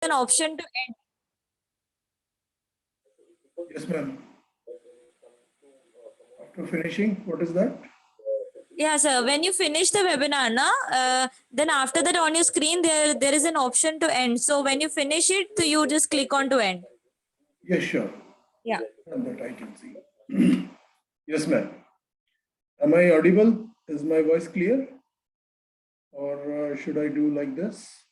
an option to end. Yes, ma'am. After finishing, what is that? Yeah, sir. When you finish the webinar, then after that on your screen, there is an option to end. So when you finish it, you just click on to end. Yes, sure. Yeah. And that I can see. Yes, ma'am. Am I audible? Is my voice clear? Or should I do like this?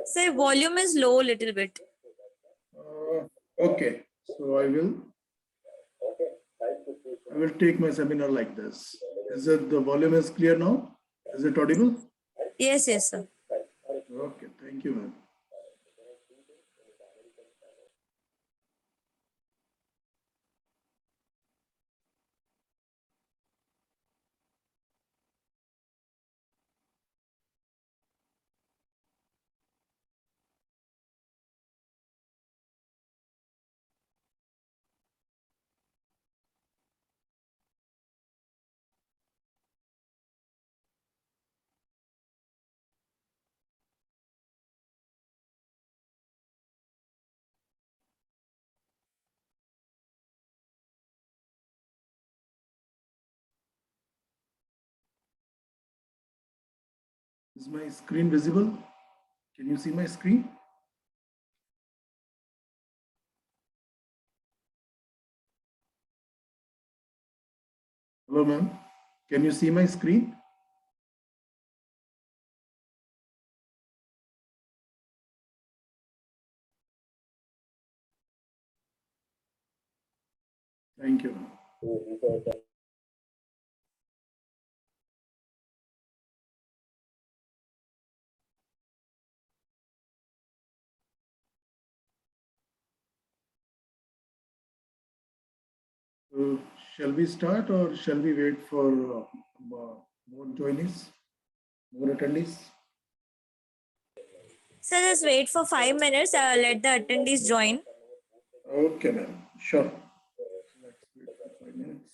Say volume is low a little bit. Okay, so I will take my seminar like this. Is it the volume is clear now? Is it audible? Yes, yes, sir. Okay, thank you, ma'am. Is my screen visible? Can you see my screen? Hello, ma'am. Can you see my screen? Thank you, ma'am. So, shall we start or shall we wait for more joinees, more attendees? So just wait for 5 minutes. Let the attendees join. Okay, ma'am. Sure. Let's wait for 5 minutes.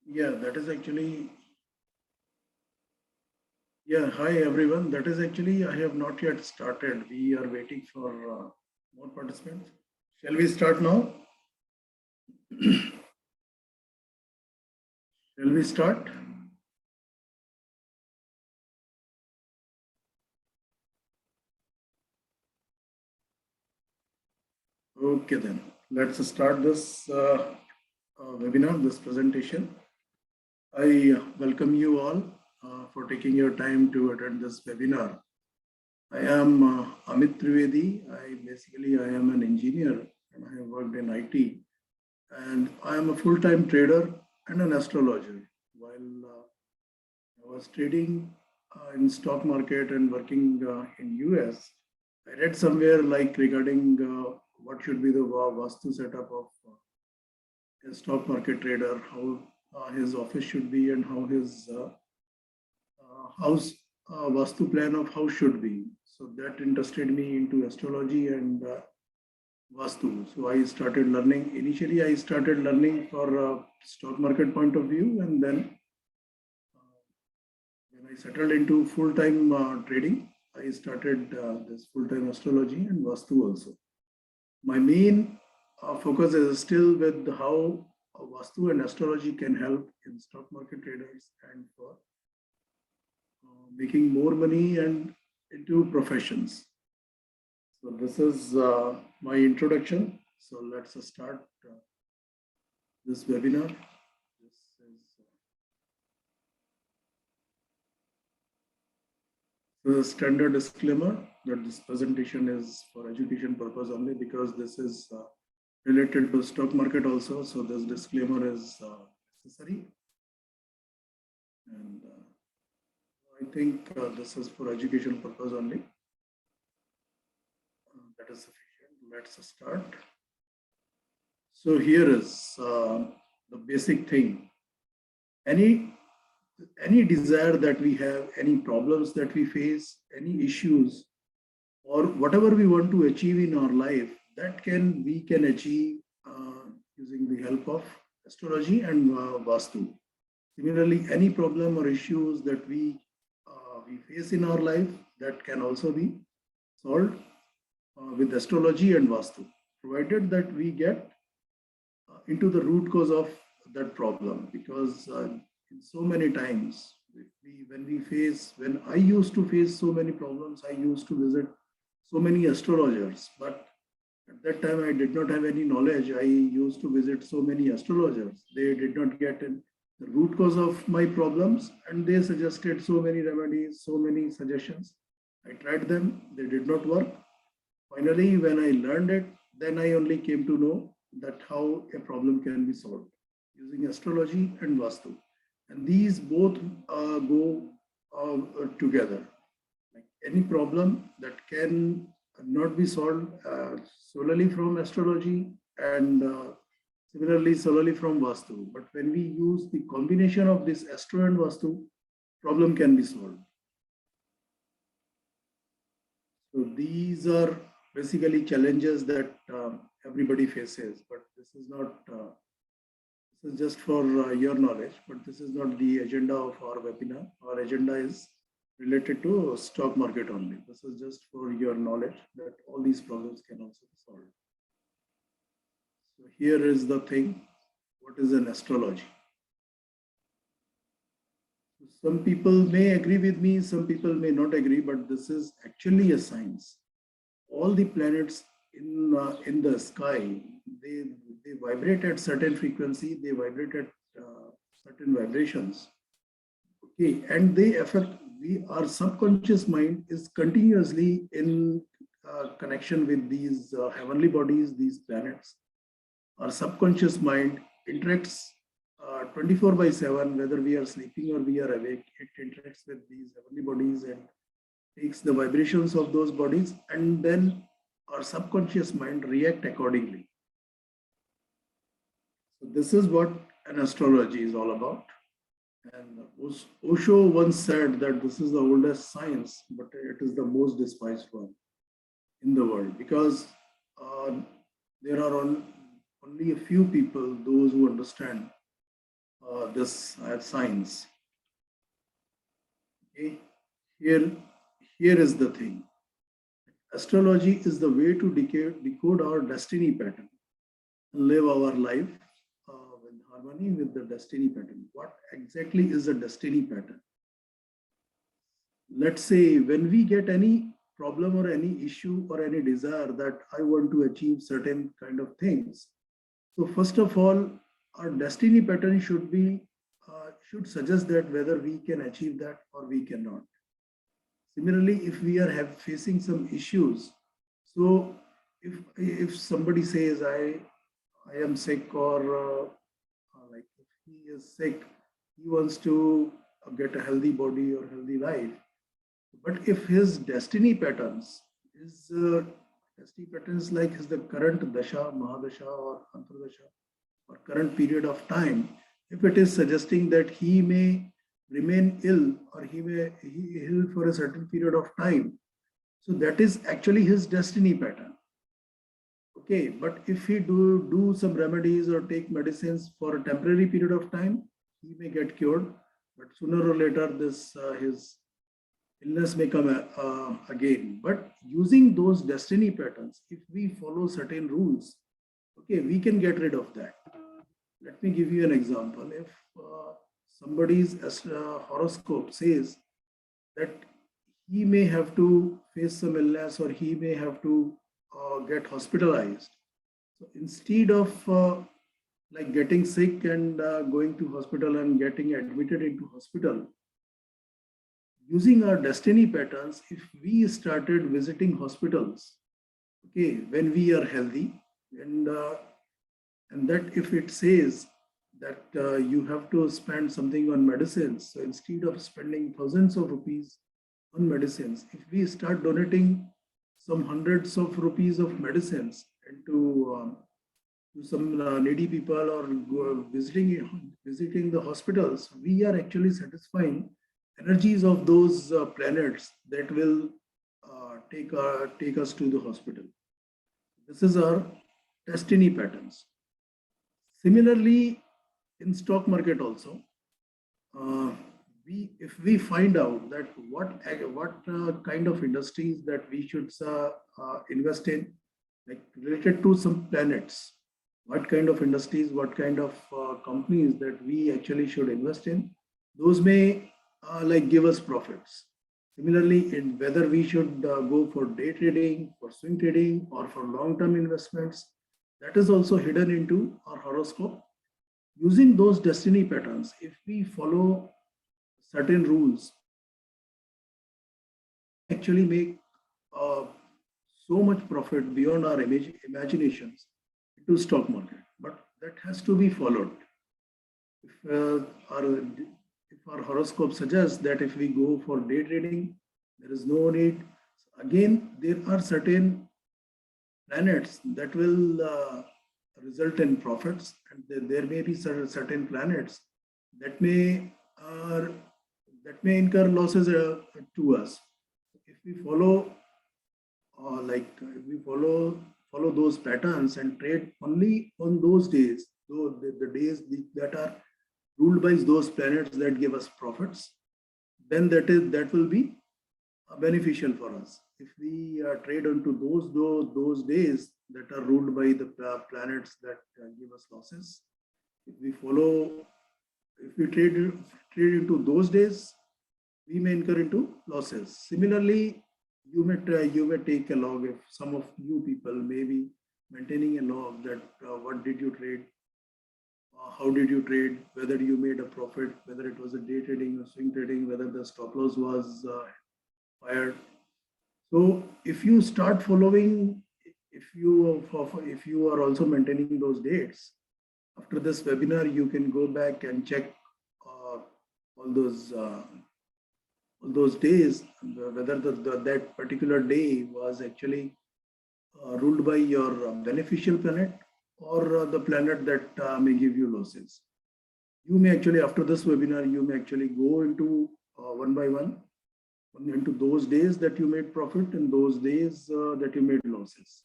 Yeah, that is actually, yeah, hi everyone. That is actually, I have not yet started. We are waiting for more participants. Shall we start now? Shall we start? Okay, then let's start this webinar, this presentation. I welcome you all for taking your time to attend this webinar. I am Amit Trivedi. I am an engineer and I have worked in IT, and I am a full-time trader and an astrologer. While I was trading in stock market and working in US, I read somewhere like regarding what should be the Vastu setup of a stock market trader, how his office should be, and how his house Vastu plan of house should be. So that interested me into astrology and Vastu. So I started learning. Initially, I started learning for stock market point of view, and then when I settled into full-time trading, I started this full-time astrology and Vastu also. My main focus is still with how Vastu and astrology can help in stock market traders and for making more money and into professions. So this is my introduction. So let's start this webinar. This is the standard disclaimer that this presentation is for education purpose only, because this is related to stock market also. So this disclaimer is necessary. And I think this is for education purpose only. That is sufficient. Let's start. So here is the basic thing. Any desire that we have, any problems that we face, any issues, or whatever we want to achieve in our life, that we can achieve using the help of astrology and Vastu. Similarly, any problem or issues that we face in our life, that can also be solved with astrology and Vastu, provided that we get into the root cause of that problem. Because in so many times, when I used to face so many problems, I used to visit so many astrologers, but at that time I did not have any knowledge. I used to visit so many astrologers. They did not get in the root cause of my problems, and they suggested so many remedies, so many suggestions. I tried them, they did not work. Finally, when I learned it, then I only came to know that how a problem can be solved using astrology and Vastu. And these both go together. Like any problem that can not be solved solely from astrology and similarly solely from Vastu. But when we use the combination of this Astro and Vastu, problem can be solved. So these are basically challenges that everybody faces, but this is not, this is just for your knowledge, but this is not the agenda of our webinar. Our agenda is related to stock market only. This is just for your knowledge that all these problems can also be solved. So here is the thing, what is an astrology? Some people may agree with me, some people may not agree, but this is actually a science. All the planets in the sky, they vibrate at certain frequency, they vibrate at certain vibrations. Okay, and they affect our subconscious mind is continuously in connection with these heavenly bodies, these planets. Our subconscious mind interacts 24 by 7, whether we are sleeping or we are awake. It interacts with these heavenly bodies and takes the vibrations of those bodies, and then our subconscious mind react accordingly. So this is what an astrology is all about. And Osho once said that this is the oldest science, but it is the most despised one in the world, because uh, there are only a few people, those who understand this science. Okay? Here, here is the thing. Astrology is the way to decode our destiny pattern and live our life with harmony with the destiny pattern. What exactly is a destiny pattern? Let's say when we get any problem or any issue or any desire that I want to achieve certain kind of things. So first of all, our destiny pattern should suggest that whether we can achieve that or we cannot. Similarly, if we are facing some issues, so if somebody says I am sick, or like if he is sick, he wants to get a healthy body or healthy life. But if his destiny patterns like his the current dasha, mahadasha, or antardasha, or current period of time, if it is suggesting that he may remain ill or he may be ill for a certain period of time, so that is actually his destiny pattern. Okay, but if he do some remedies or take medicines for a temporary period of time, he may get cured, but sooner or later this his illness may come again. But using those destiny patterns, if we follow certain rules, okay, we can get rid of that. Let me give you an example. If somebody's horoscope says that he may have to face some illness or he may have to get hospitalized, so instead of like getting sick and going to hospital and getting admitted into hospital, using our destiny patterns, if we started visiting hospitals, okay, when we are healthy, and that if it says that you have to spend something on medicines, so instead of spending thousands of rupees on medicines, if we start donating some hundreds of rupees of medicines to some needy people, or visiting the hospitals, we are actually satisfying energies of those planets that will take us to the hospital. This is our destiny patterns. Similarly, in stock market also, uh, if we find out that what kind of industries that we should invest in, like related to some planets, what kind of industries, what kind of companies that we actually should invest in, those may like give us profits. Similarly, in whether we should go for day trading, for swing trading, or for long-term investments, that is also hidden into our horoscope. Using those destiny patterns, if we follow certain rules, actually make uh, so much profit beyond our imaginations into stock market. But that has to be followed. If our horoscope suggests that if we go for day trading, there is no need. Again, there are certain planets that will result in profits, and there may be certain planets that may uh, incur losses to us. If we follow if we follow those patterns and trade only on those days, though the days that are ruled by those planets that give us profits, then that will be beneficial for us. If we trade onto those days that are ruled by the planets that give us losses, if we trade into those days, we may incur into losses. Similarly, you may take a log. If some of you people may be maintaining a log that what did you trade how did you trade, whether you made a profit, whether it was a day trading or swing trading, whether the stop loss was fired. So if you start following, if you are also maintaining those dates, after this webinar, you can go back and check uh, all those uh, all those days, whether that particular day was actually ruled by your beneficial planet or the planet that may give you losses. You may actually, after this webinar, you may actually go into one by one into those days that you made profit and those days that you made losses.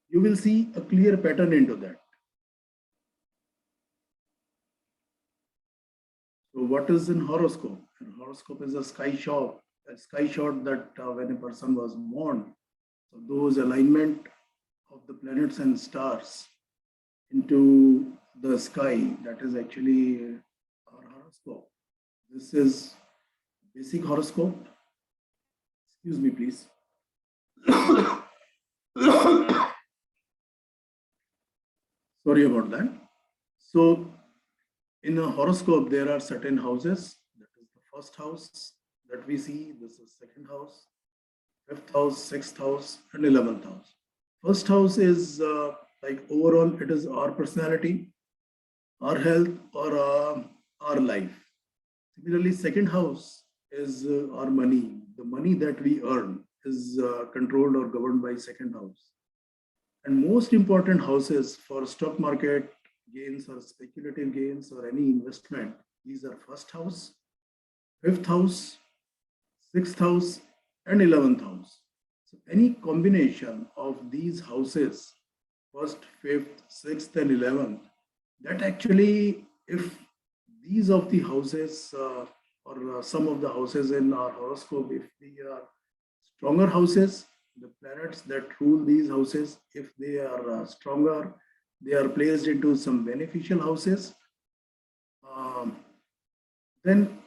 You will see a clear pattern into that. So what is in horoscope? And horoscope is a sky shot that when a person was born, so those alignment of the planets and stars into the sky, that is actually our horoscope. This is basic horoscope. Excuse me, please. Sorry about that. So in a horoscope, there are certain houses. That is the first house that we see. This is second house, fifth house, sixth house, and 11th house. First house is like overall, it is our personality, our health, or our life. Similarly, second house is our money. The money that we earn is controlled or governed by second house. And most important houses for stock market gains or speculative gains or any investment, these are first house, fifth house, sixth house, and 11th house. So any combination of these houses, first, fifth, sixth, and 11th, that actually, if these of the houses or some of the houses in our horoscope, if they are stronger houses, the planets that rule these houses, if they are stronger, they are placed into some beneficial houses, um, then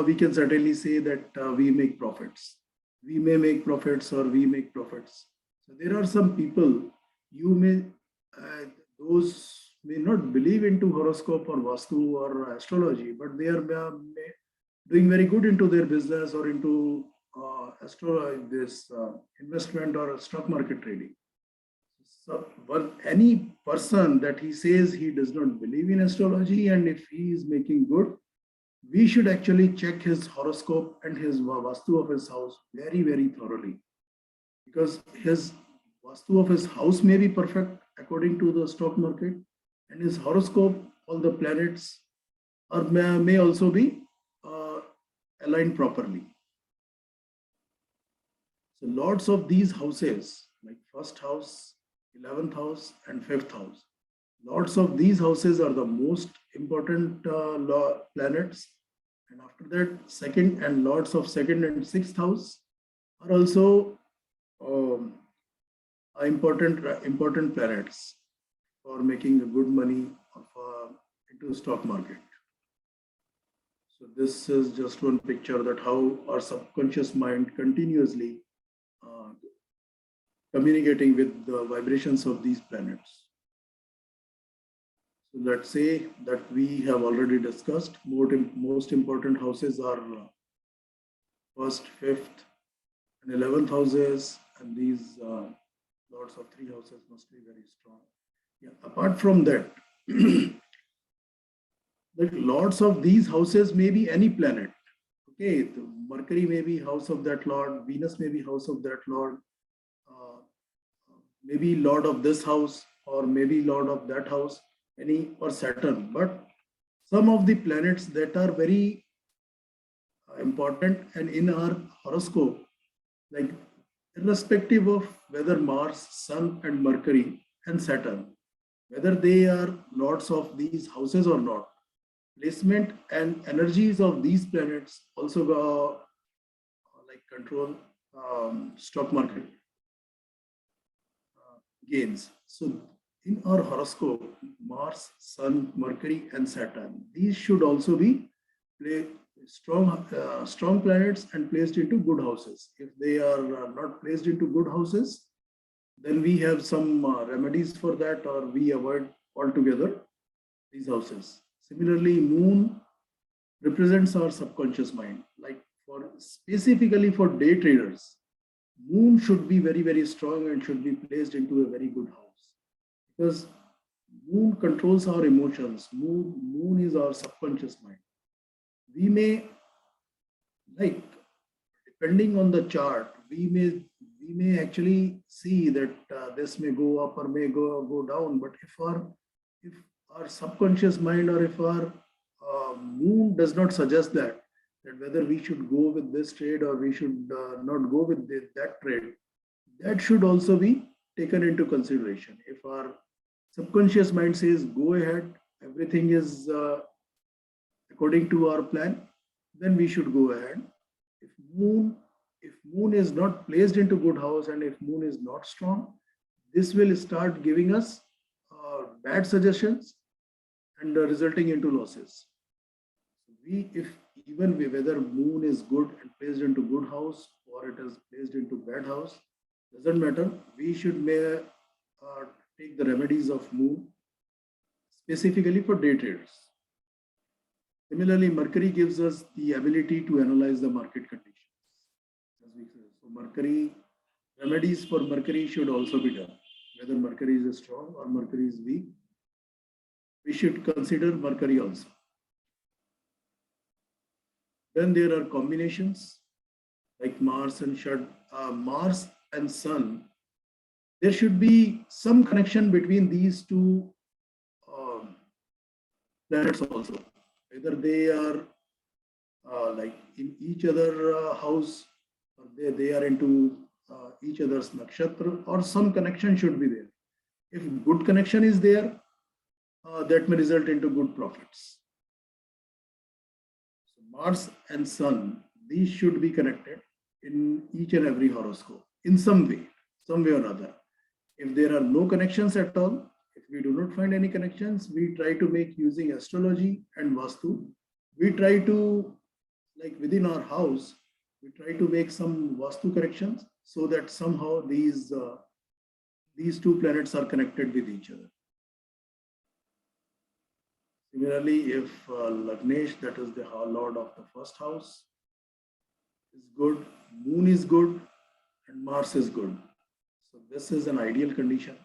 we can certainly say that we make profits. We may make profits or we make profits. So there are some people, you may, those may not believe into horoscope or Vastu or astrology, but they are doing very good into their business or into this investment or stock market trading. So, well, any person that he says he does not believe in astrology and if he is making good, we should actually check his horoscope and his Vastu of his house very, very thoroughly. Because his Vastu of his house may be perfect according to the stock market, and his horoscope, all the planets, or may also be aligned properly. So lots of these houses, like first house, 11th house, and fifth house, lots of these houses are the most important planets. And after that, second and lots of second and sixth house are also um, important planets for making a good money of, into the stock market. So this is just one picture that how our subconscious mind continuously communicating with the vibrations of these planets. So let's say that we have already discussed most important houses are first, fifth, and 11th houses, and these lots of three houses must be very strong. Yeah. Apart from that, like lots of these houses may be any planet. Okay, the Mercury may be house of that lord, Venus may be house of that lord, maybe lord of this house or maybe lord of that house, any or Saturn. But some of the planets that are very important and in our horoscope, like irrespective of whether Mars, Sun, and Mercury and Saturn, whether they are lords of these houses or not, placement and energies of these planets also go like control stock market gains. So in our horoscope, Mars, Sun, Mercury, and Saturn, these should also be strong planets and placed into good houses. If they are not placed into good houses, then we have some remedies for that, or we avoid altogether. these houses. Similarly, moon represents our subconscious mind. Like for specifically for day traders, moon should be very, very strong and should be placed into a very good house, because moon controls our emotions. Moon is our subconscious mind. We may, like, depending on the chart, we may actually see that this may go up or may go down. But if our subconscious mind, or if our moon does not suggest that whether we should go with this trade or we should not go with that trade, that should also be taken into consideration. If our subconscious mind says go ahead, everything is according to our plan, then we should go ahead. If moon is not placed into good house, and if moon is not strong, this will start giving us bad suggestions and resulting into losses. If even whether moon is good and placed into good house or it is placed into bad house, doesn't matter. We should take the remedies of moon specifically for day traders. Similarly, Mercury gives us the ability to analyze the market conditions. As we say. So Mercury, remedies for Mercury should also be done. Whether Mercury is strong or Mercury is weak, we should consider Mercury also. Then there are combinations like Mars and Sun. There should be some connection between these two planets also. Either they are like in each other house, or they are into each other's nakshatra, or some connection should be there. If good connection is there, that may result into good profits. So Mars and Sun, these should be connected in each and every horoscope in some way or other. If there are no connections at all, if we do not find any connections, we try to make, using astrology and Vastu, we try to, like within our house, we try to make some Vastu corrections so that somehow these two planets are connected with each other. Similarly, if Lagnesh, that is the lord of the first house, is good, moon is good, and Mars is good. So this is an ideal condition.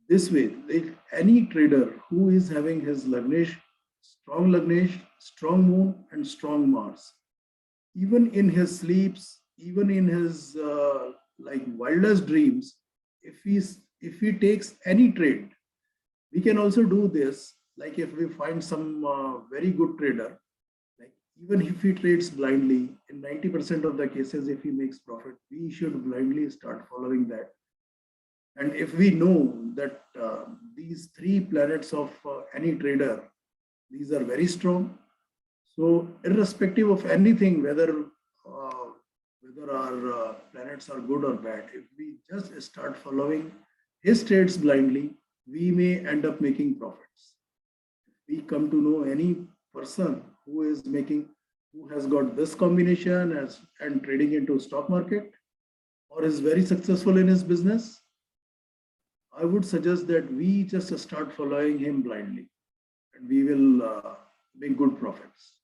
This way, if any trader who is having his Lagnesh, strong moon, and strong Mars, even in his sleeps, even in his like wildest dreams, if he takes any trade, we can also do this. Like if we find some very good trader, like even if he trades blindly, in 90% of the cases, if he makes profit, we should blindly start following that. And if we know that these three planets of any trader, these are very strong. So irrespective of anything, whether our planets are good or bad, if we just start following his trades blindly, we may end up making profits. If we come to know any person who has got this combination and trading into stock market, or is very successful in his business, I would suggest that we just start following him blindly, and we will make good profits.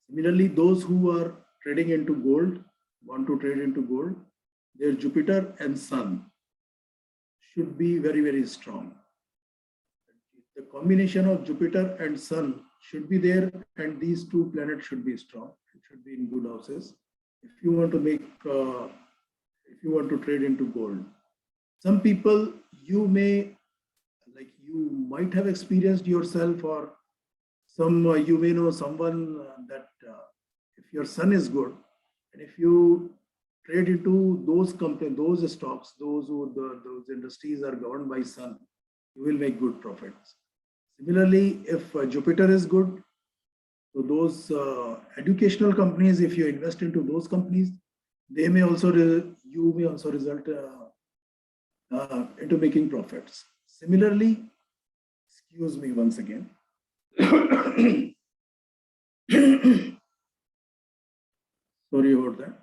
Similarly, those who are trading into gold, want to trade into gold, their Jupiter and Sun should be very, very strong. The combination of Jupiter and Sun should be there, and these two planets should be strong. It should be in good houses. If you want to trade into gold, some people you might have experienced yourself, or you may know someone that if your Sun is good, and if you trade into those companies, those stocks, those industries are governed by Sun, you will make good profits. Similarly, if Jupiter is good, so those educational companies, if you invest into those companies, you may also result into making profits. Similarly, excuse me once again. Sorry about that.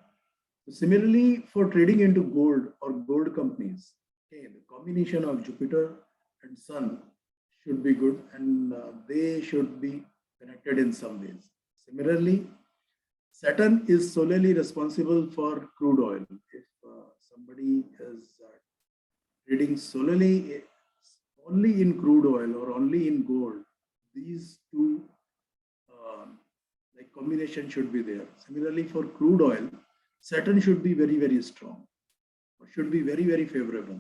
Similarly, for trading into gold or gold companies, okay, the combination of Jupiter and Sun should be good, and they should be connected in some ways. Similarly, Saturn is solely responsible for crude oil. If somebody is trading solely only in crude oil or only in gold, these two like combination should be there. Similarly, for crude oil, Saturn should be very, very strong, or should be very, very favorable.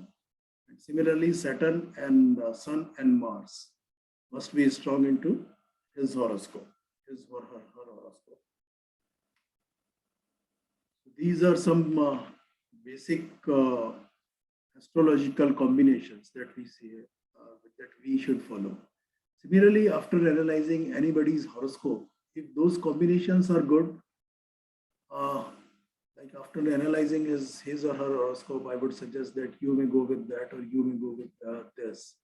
And similarly, Saturn and Sun and Mars must be strong into his horoscope, his or her horoscope. These are some basic astrological combinations that we see that we should follow. Similarly, after analyzing anybody's horoscope, if those combinations are good, uh, like after analyzing his or her horoscope, I would suggest that you may go with that or you may go with this.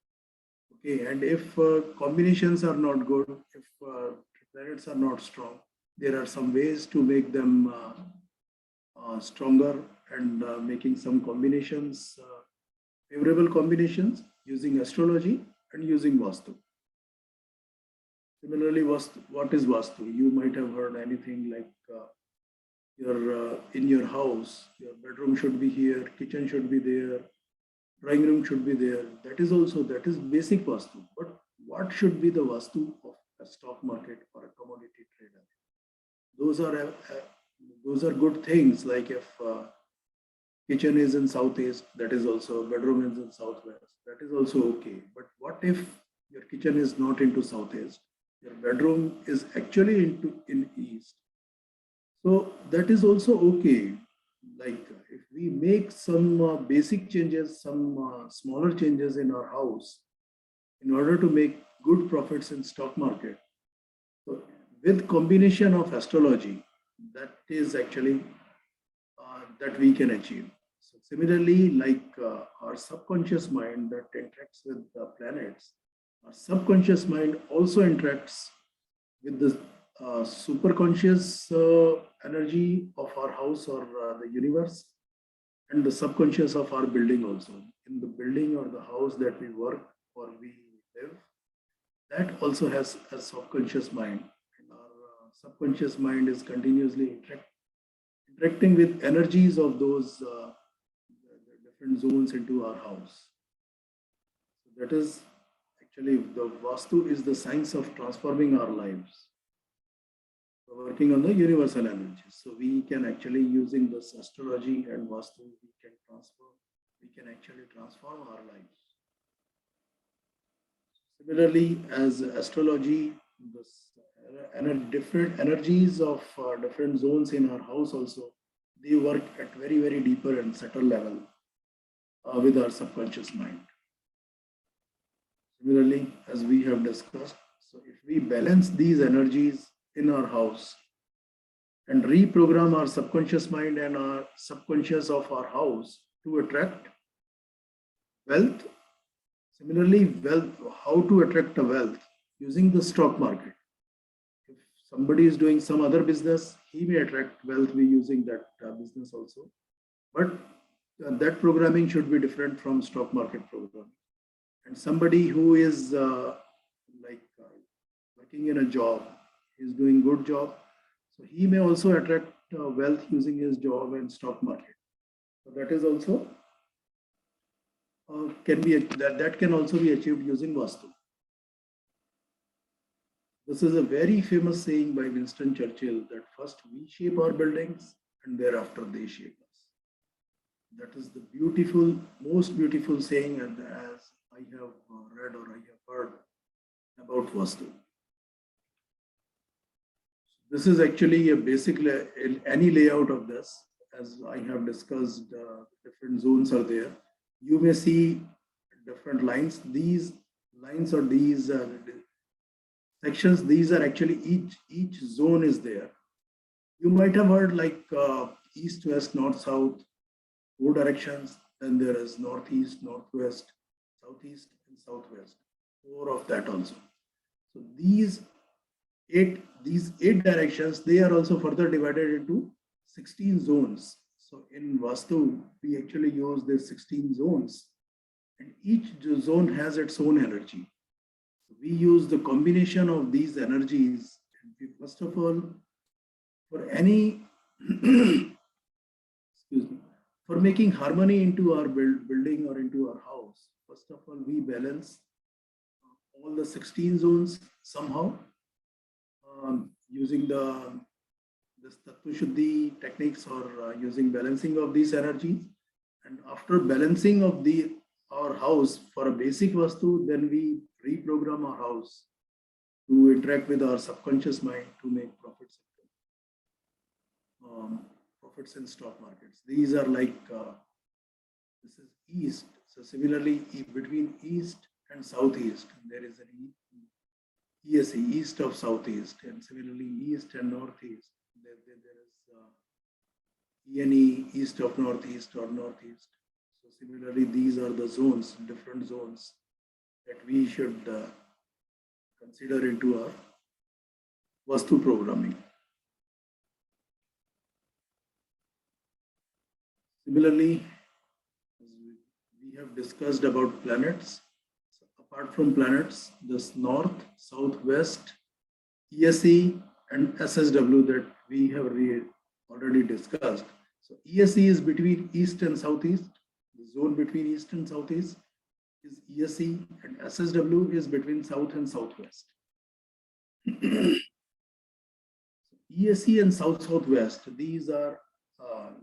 Okay, and if combinations are not good, if planets are not strong, there are some ways to make them stronger, and making some combinations, favorable combinations using astrology and using Vastu. Similarly, what is Vastu? You might have heard anything like your in your house, your bedroom should be here, kitchen should be there, drawing room should be there. That is basic Vastu. But what should be the Vastu of a stock market or a commodity trader? Those are those are good things. Like if kitchen is in southeast, that is also, bedroom is in southwest, that is also okay. But what if your kitchen is not into southeast, your bedroom is actually into in east? So that is also okay. Like if we make some basic changes, some smaller changes in our house in order to make good profits in stock market, so with combination of astrology, that is actually that we can achieve. So similarly, like our subconscious mind that interacts with the planets, our subconscious mind also interacts with the superconscious energy of our house or the universe, and the subconscious of our building also. In the building or the house that we work or we live, that also has a subconscious mind. And our subconscious mind is continuously interacting with energies of those the different zones into our house. So that is actually the Vastu is the science of transforming our lives. We're working on the universal energies. So we can actually, using this astrology and Vastu, we can actually transform our lives. Similarly, as astrology, this different energies of different zones in our house also, they work at very, very deeper and subtle level with our subconscious mind. Similarly, as we have discussed, so if we balance these energies in our house and reprogram our subconscious mind and our subconscious of our house to attract wealth. Similarly, wealth, how to attract a wealth using the stock market. If somebody is doing some other business, he may attract wealth by using that business also. But that programming should be different from stock market programming. And somebody who is working in a job, is doing good job, so he may also attract wealth using his job and stock market. So that is also can be that can also be achieved using Vastu. This is a very famous saying by Winston Churchill that first we shape our buildings and thereafter they shape us. That is the most beautiful saying, and as I have read or I have heard about Vastu. This is actually a basic any layout of this. As I have discussed, different zones are there. You may see different lines. These lines or these sections, these are actually each zone is there. You might have heard like east, west, north, south, 4 directions. Then there is northeast, northwest, southeast, and southwest. 4 of that also. So these eight directions, they are also further divided into 16 zones. So in Vastu, we actually use these 16 zones, and each zone has its own energy. We use the combination of these energies. First of all, for any, excuse me, for making harmony into our building or into our house, first of all, we balance all the 16 zones somehow using this Tattva Shuddhi techniques or using balancing of these energies. And after balancing of our house for a basic Vastu, then we reprogram our house to interact with our subconscious mind to make profits. Profits in stock markets. These are like, this is east. So similarly, between east and southeast, there is an ESE, east of southeast, and similarly east and northeast. There is ENE, east of northeast or northeast. So similarly, these are the zones, different zones that we should consider into our Vastu programming. Similarly, we have discussed about planets. So apart from planets, this north, south, west, ESE and SSW that we have already discussed. So ESE is between east and southeast. The zone between east and southeast is ESE, and SSW is between south and southwest. ESE and south-southwest, these are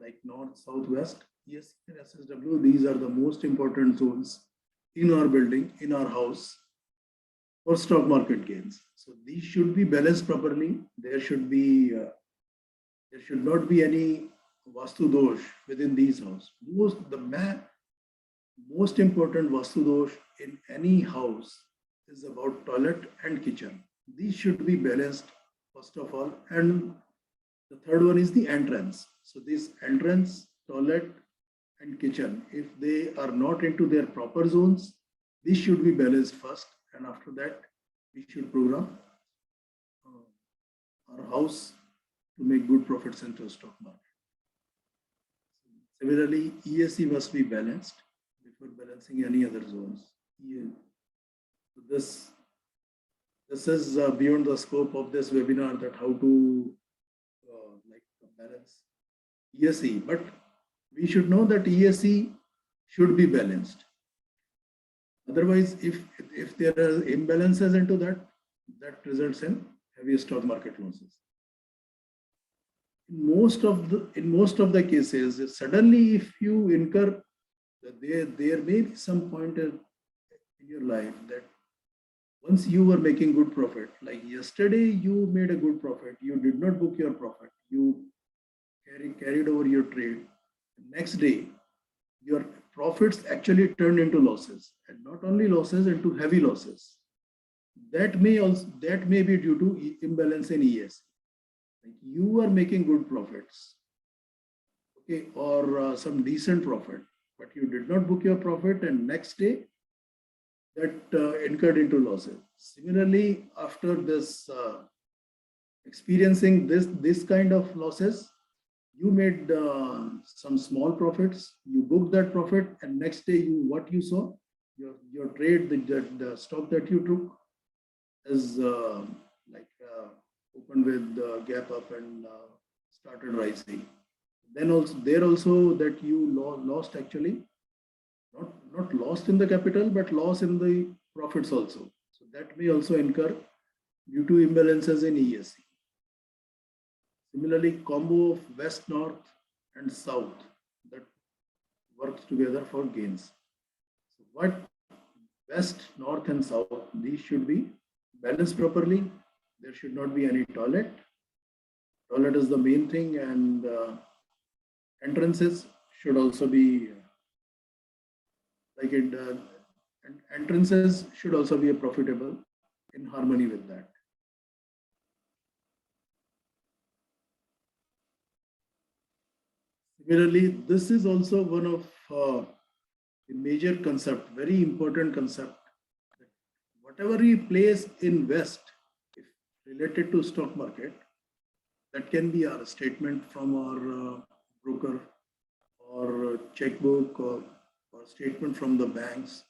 like north-southwest. ESE and SSW, these are the most important zones in our building, in our house for stock market gains. So these should be balanced properly. There should not be any Vastu dosh within these houses. Most important Vastu dosh in any house is about toilet and kitchen. These should be balanced first of all. And the third one is the entrance. So this entrance, toilet and kitchen, if they are not into their proper zones, this should be balanced first. And after that, we should program our house to make good profits into stock market. Similarly, ESE must be balanced before balancing any other zones. So this is beyond the scope of this webinar, that how to balance ESE. But we should know that ESE should be balanced. Otherwise, if there are imbalances into that results in heavy stock market losses. In most of the cases, suddenly if you incur, there may be some point in your life that once you were making good profit, like yesterday you made a good profit, you did not book your profit, you carried over your trade. Next day, your profits actually turned into losses, and not only losses, into heavy losses. That may be due to imbalance in ES. Like you are making good profits, okay, or some decent profit, but you did not book your profit, and next day that incurred into losses. Similarly, after this experiencing this kind of losses, you made some small profits, you booked that profit, and next day what you saw, your trade, the stock that you took is opened with gap up and started rising. Then also that you lost actually, not lost in the capital, but loss in the profits also. So that may also incur due to imbalances in ESE. Similarly, combo of west, north, and south that works together for gains. So what west, north, and south, these should be balanced properly. There should not be any toilet. Toilet is the main thing, and entrances should also be entrances should also be profitable in harmony with that. Similarly, this is also one of the major concept, very important concept. Whatever we place in West, if related to stock market, that can be our statement from our broker, or checkbook, or statement from the banks,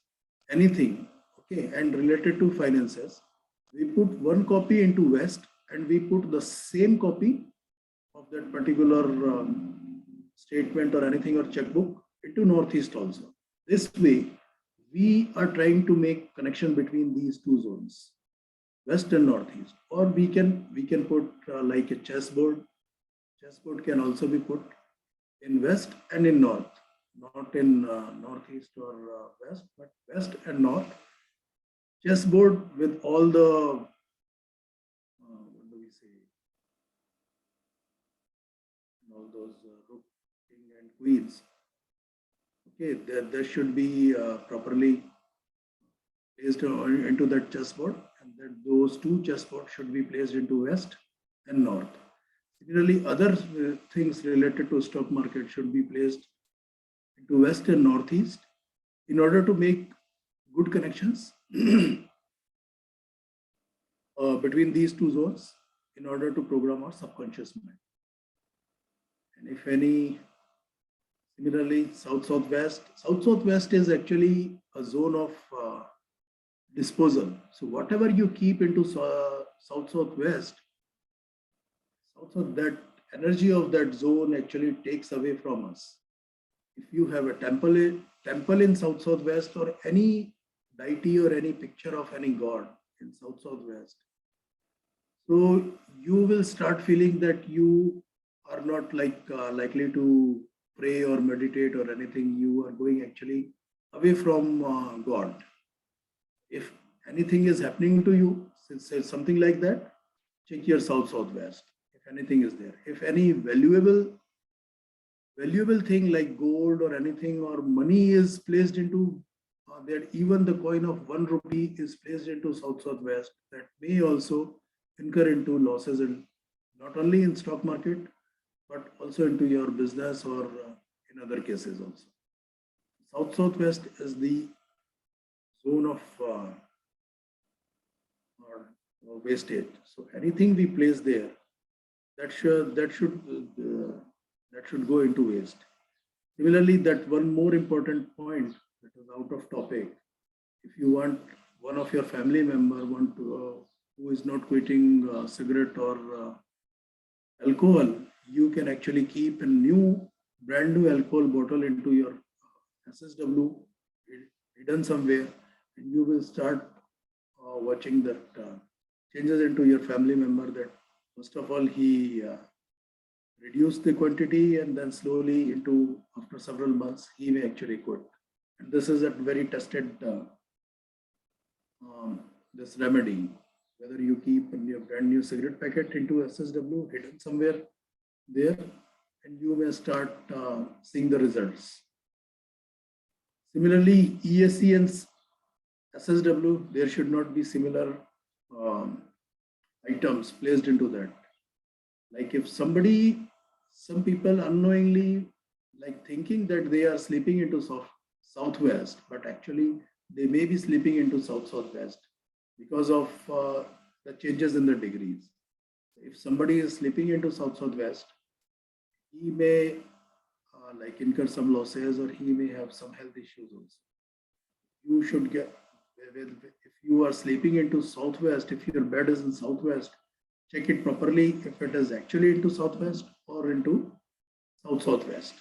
anything. okay, and related to finances, we put one copy into West and we put the same copy of that particular statement or anything or checkbook into Northeast also. This way, we are trying to make connection between these two zones, West and Northeast. Or we can put like a chessboard. Chessboard can also be put in West and in North, not in Northeast or West, but West and North. Chessboard with all the what do we say? All those rook, king, and queens. Okay, there should be properly placed into that chessboard, and that those two chessboards should be placed into West and North. Similarly, other things related to stock market should be placed into West and Northeast in order to make good connections between these two zones in order to program our subconscious mind. And if any, similarly, South-Southwest is actually a zone of disposal. So whatever you keep into South-Southwest, that energy of that zone actually takes away from us. If you have a temple in South-Southwest or any deity or any picture of any god in South-Southwest, so you will start feeling that you are not likely to pray or meditate or anything. You are going actually away from God. If anything is happening to you, since something like that, check your South-Southwest. If anything is there, if any valuable thing like gold or anything or money is placed into there, even the coin of 1 rupee is placed into South-Southwest, that may also incur into losses, and not only in stock market, but also into your business or in other cases also. South-Southwest is the zone of wastage. So anything we place there, that should go into waste. Similarly, that one more important point that is out of topic. If you want one of your family member who is not quitting cigarette or alcohol, you can actually keep a brand new alcohol bottle into your SSW hidden somewhere, and you will start watching that changes into your family member. That first of all he reduce the quantity, and then slowly after several months he may actually quit. And this is a very tested this remedy. Whether you keep your brand new cigarette packet into SSW hidden somewhere there, and you may start seeing the results. Similarly, ESC and SSW, there should not be similar items placed into that. Like if some people unknowingly thinking that they are sleeping into Southwest, but actually they may be sleeping into South-Southwest because of the changes in the degrees. If somebody is sleeping into South-Southwest, he may incur some losses, or he may have some health issues also. You should if you are sleeping into Southwest, if your bed is in Southwest, check it properly if it is actually into Southwest or into South-Southwest.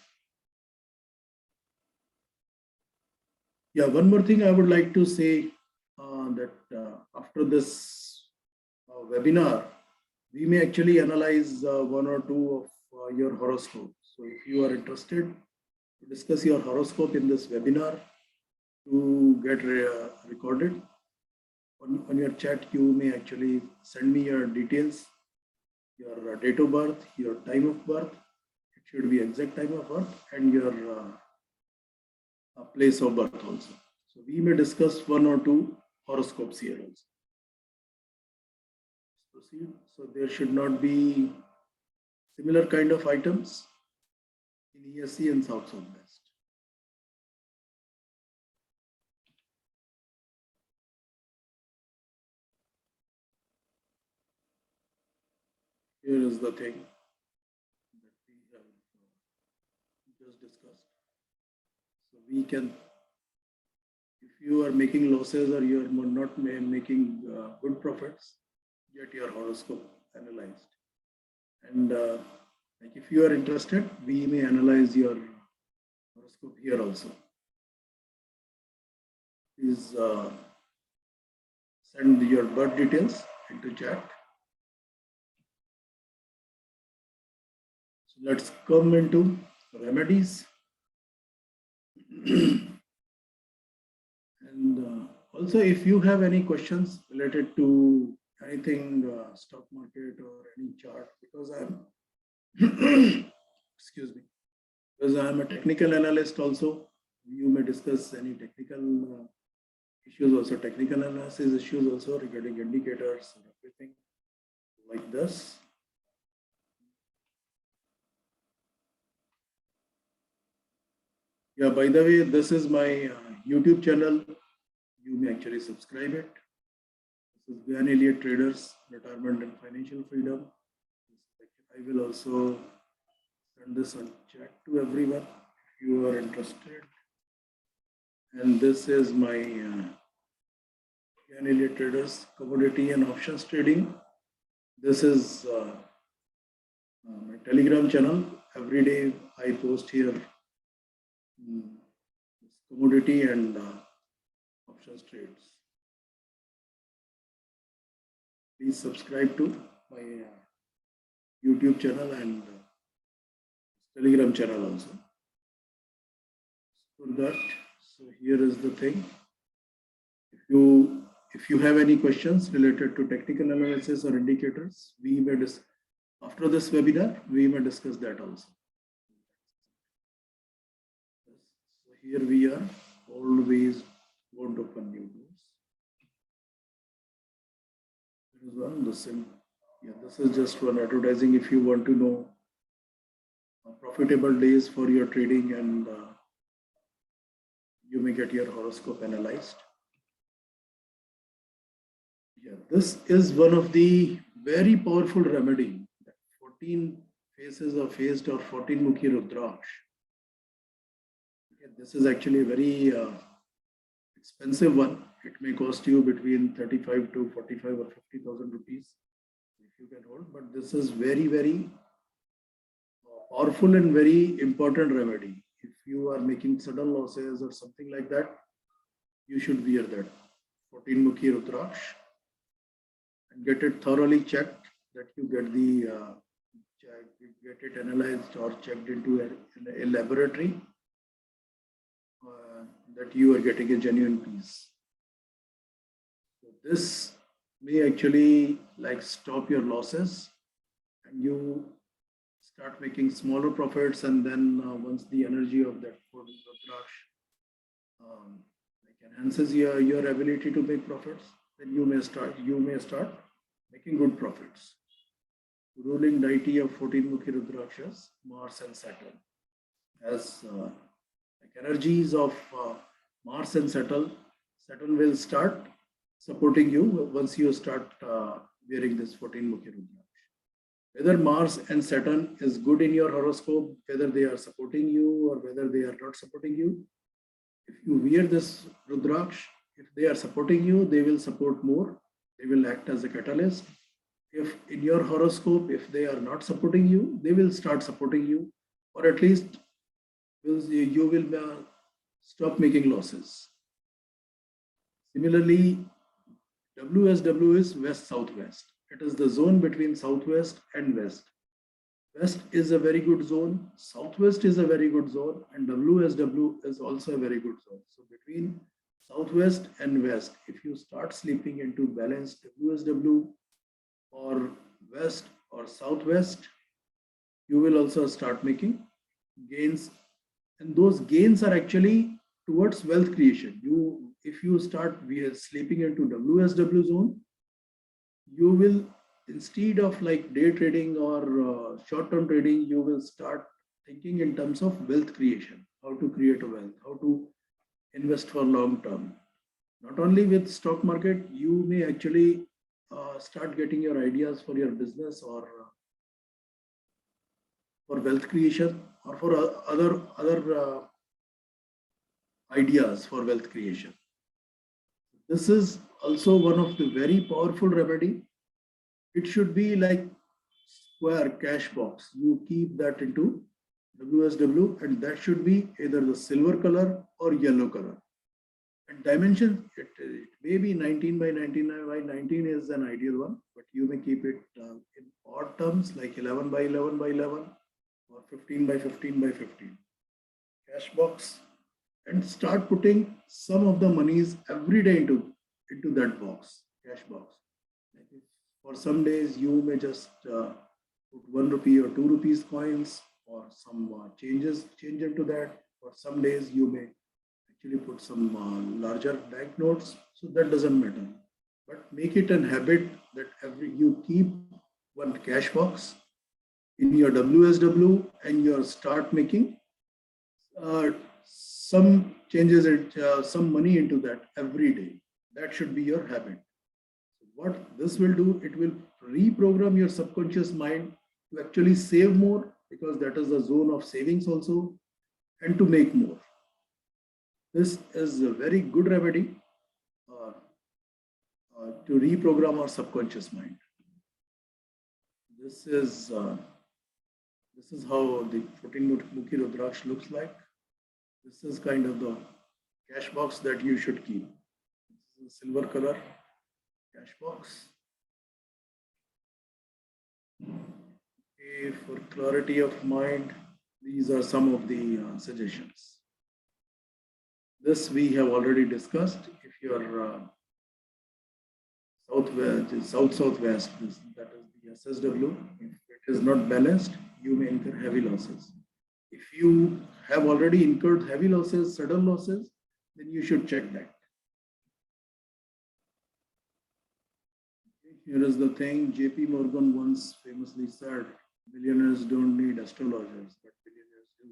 Yeah, one more thing I would like to say that after this webinar, we may actually analyze one or two of your horoscope. So if you are interested to discuss your horoscope in this webinar to get recorded, on your chat, you may actually send me your details, your date of birth, your time of birth. It should be exact time of birth, and your place of birth also. So we may discuss one or two horoscopes here also. Let's proceed. So there should not be similar kind of items in ESC and South-Southwest. Here is the thing that we have just discussed. So we can, if you are making losses or you are not making good profits, get your horoscope analyzed. And like if you are interested, we may analyze your horoscope here also. Please send your birth details into chat. So let's come into remedies. And also, if you have any questions related to anything stock market or any chart, because I'm excuse me, because I'm a technical analyst also, you may discuss any technical issues also, technical analysis issues also regarding indicators and everything like this. Yeah, by the way, this is my YouTube channel. You may actually subscribe it. This is Gyan Elliott Traders, Retirement and Financial Freedom. I will also send this on chat to everyone if you are interested. And this is my Gyan Elliott Traders commodity and options trading. This is my Telegram channel. Every day I post here commodity and options trades. Please subscribe to my YouTube channel and Telegram channel also. For that, so here is the thing. If you have any questions related to technical analysis or indicators, we may after this webinar we may discuss that also. So here we are. Always won't open new doors. There is one. This is just one advertising. If you want to know profitable days for your trading, and you may get your horoscope analyzed. Yeah, this is one of the very powerful remedy. 14 faces or faced or 14 Mukhi Rudraksh. Okay, this is actually a very expensive one. It may cost you between 35 to 45 or 50,000 rupees if you can hold. But this is very, very powerful and very important remedy. If you are making sudden losses or something like that, you should wear that 14 Mukhi Rudraksh and get it thoroughly checked, that you get the get it analyzed or checked into a laboratory, that you are getting a genuine piece. So this may actually like stop your losses and you start making smaller profits, and then once the energy of that Rudraksh like enhances your ability to make profits, then you may start making good profits. Ruling deity of 14 Mukhi Rudrakshas, Mars and Saturn. As like energies of Mars and Saturn will start supporting you once you start wearing this 14 Mukhi Rudraksh. Whether Mars and Saturn is good in your horoscope, whether they are supporting you or whether they are not supporting you, if you wear this Rudraksh, if they are supporting you, they will support more. They will act as a catalyst. If in your horoscope, if they are not supporting you, they will start supporting you, or at least you will stop making losses. Similarly, WSW is west-southwest. It is the zone between southwest and west. West is a very good zone, southwest is a very good zone, and WSW is also a very good zone. So between southwest and west, if you start sleeping into balanced WSW or west or southwest, you will also start making gains, and those gains are actually towards wealth creation. If you start sleeping into WSW zone, you will, instead of like day trading or short-term trading, you will start thinking in terms of wealth creation, how to create a wealth, how to invest for long term. Not only with stock market, you may actually start getting your ideas for your business or for wealth creation or for other ideas for wealth creation. This is also one of the very powerful remedy. It should be like square cash box. You keep that into WSW, and that should be either the silver color or yellow color. And dimension, it may be 19 by 19 by 19 is an ideal one, but you may keep it in odd terms like 11 by 11 by 11 or 15 by 15 by 15. Cash box, and start putting some of the monies every day into that box, cash box. Like if for some days you may just put 1 rupee or 2 rupees coins or some change into that. For some days you may actually put some larger banknotes. So that doesn't matter. But make it an habit that every you keep one cash box in your WSW and you start making some changes, some money into that every day. That should be your habit. So what this will do, it will reprogram your subconscious mind to actually save more because that is the zone of savings also, and to make more. This is a very good remedy uh, to reprogram our subconscious mind. This is uh, this is how the 14 Mukhi Rudraksh looks like. This is kind of the cash box that you should keep. This is a silver color cash box. Okay, for clarity of mind, these are some of the suggestions. This we have already discussed. If you are southwest, that is the SSW. If it is not balanced, you may incur heavy losses. If you have already incurred heavy losses, sudden losses, then you should check that. Here is the thing, JP Morgan once famously said, billionaires don't need astrologers, but billionaires do.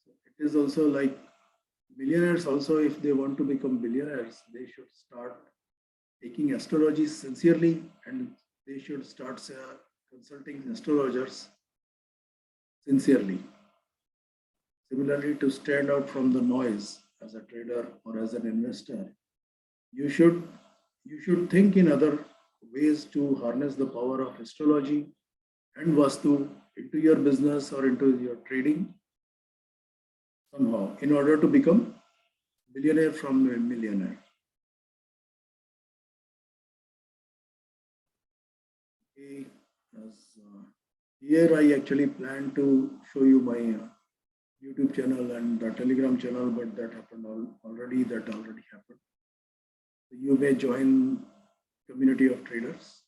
So it is also like billionaires also, if they want to become billionaires, they should start taking astrology sincerely, and they should start consulting astrologers sincerely. Similarly, to stand out from the noise as a trader or as an investor, you should think in other ways to harness the power of astrology and Vastu into your business or into your trading somehow in order to become billionaire from a millionaire. Okay, here I actually plan to show you my YouTube channel and the Telegram channel, but that happened already. That already happened. So you may join community of traders.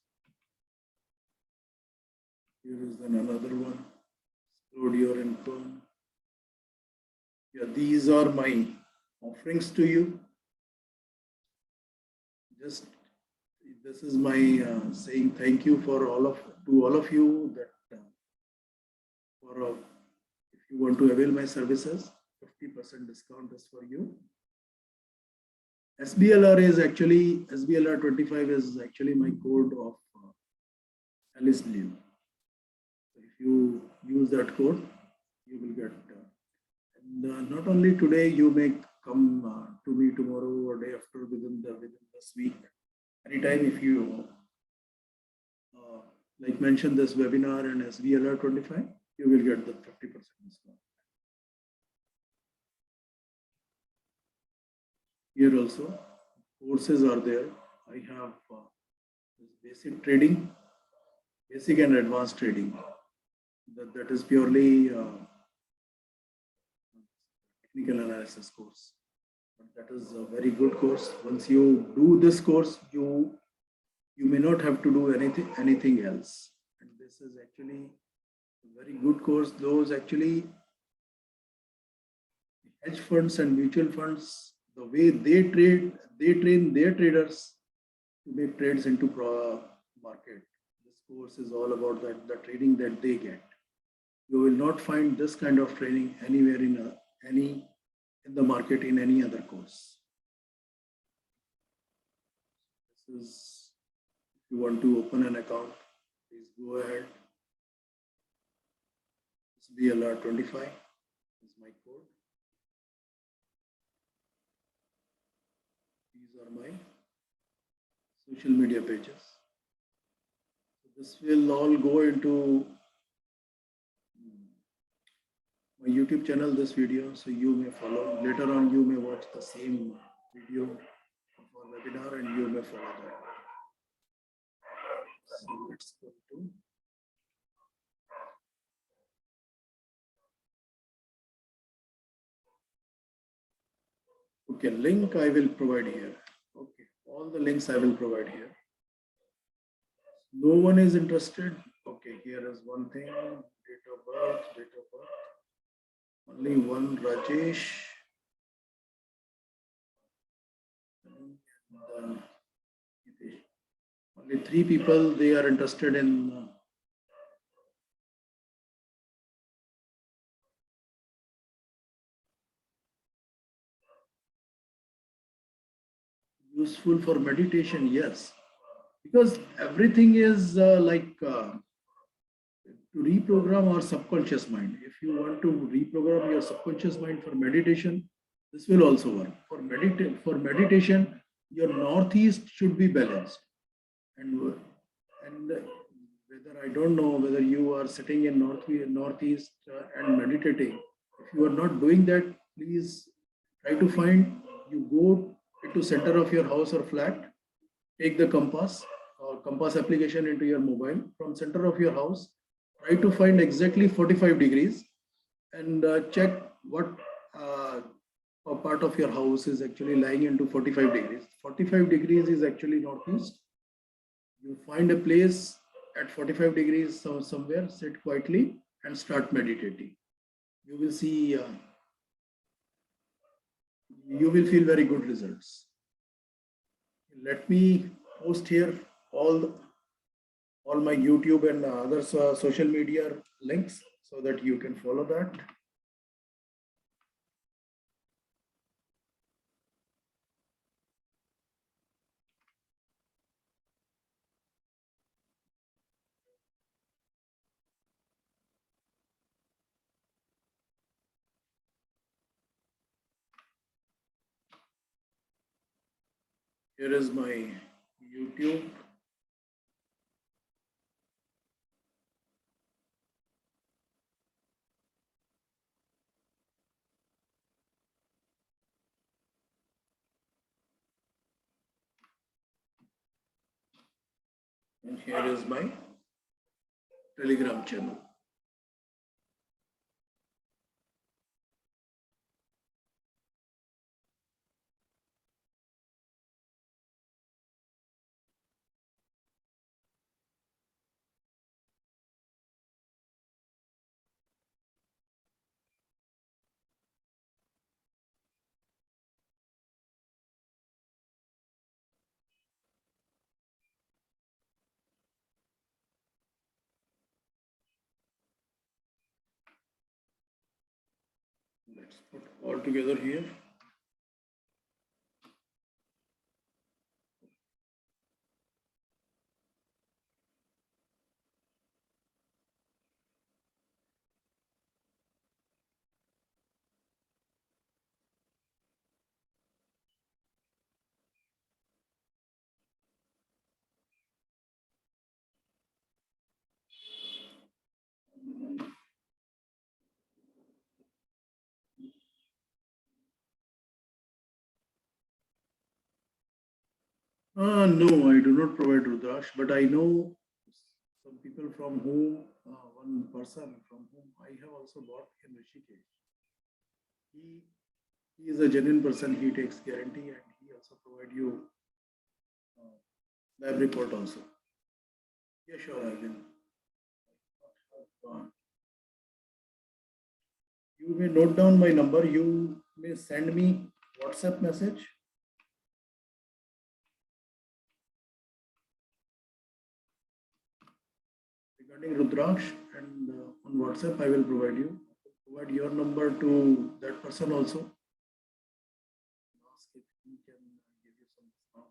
Here is then another one. Explode your income. Yeah, these are my offerings to you. Just this is my saying thank you for all of you that for if you want to avail my services, 50% discount is for you. SBLR 25 is actually my code of Alice Liu. So if you use that code, you will get. And not only today, you may come to me tomorrow or day after within this week. Anytime if you like mention this webinar and SBLR 25, you will get the 50% discount. Here also, courses are there. I have basic trading, basic and advanced trading. That is purely technical analysis course. But that is a very good course. Once you do this course, you may not have to do anything else. And this is actually a very good course. Those actually hedge funds and mutual funds, the way they train their traders to make trades into market. This course is all about the training that they get. You will not find this kind of training anywhere in the market in any other course. This is, if you want to open an account, please go ahead. SBLR 25 is my code. These are my social media pages. This will all go into my YouTube channel, this video, so you may follow. Later on, you may watch the same video of our webinar and you may follow that. So let's go to. Okay, link I will provide here. Okay, all the links I will provide here. No one is interested. Okay, here is one thing, date of birth, date of birth. Only one Rajesh. And, only 3 people, they are interested in useful for meditation. Yes, because everything is to reprogram our subconscious mind. If you want to reprogram your subconscious mind for meditation, this will also work. For meditation, your northeast should be balanced. And whether I don't know whether you are sitting in northeast and meditating. If you are not doing that, please try to find. You go into center of your house or flat, take the compass or compass application into your mobile from center of your house. Try to find exactly 45 degrees and check what a part of your house is actually lying into 45 degrees. 45 degrees is actually northeast. You find a place at 45 degrees somewhere, sit quietly and start meditating. You will see, you will feel very good results. Let me post here all my YouTube and other social media links so that you can follow that. Here is my YouTube. And here is my Telegram channel. Let's put all together here. No, I do not provide Rudraksh, but I know some people from whom, one person from whom I have also bought in Rishikesh. He, he is a genuine person, he takes guarantee and he also provide you lab report also. Yeah, sure, I will. You may note down my number, you may send me WhatsApp message. Regarding Rudraksh and on WhatsApp, I will provide you. Provide your number to that person also. Ask if he can give you some discount.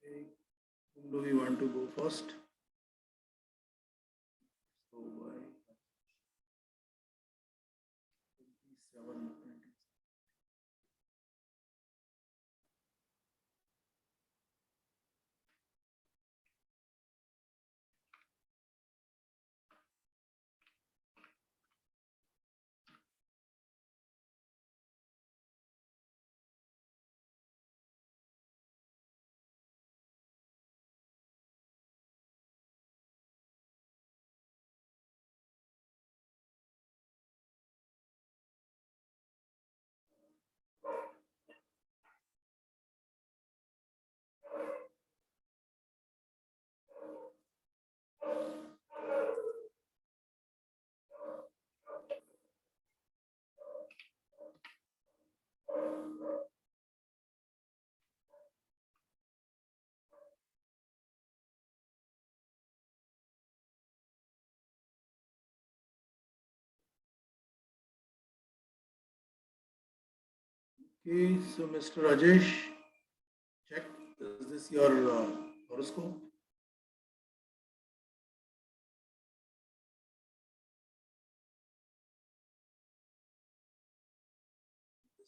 Okay. Whom do we want to go first? So by 27. Okay, so Mr. Rajesh, check. Is this your horoscope?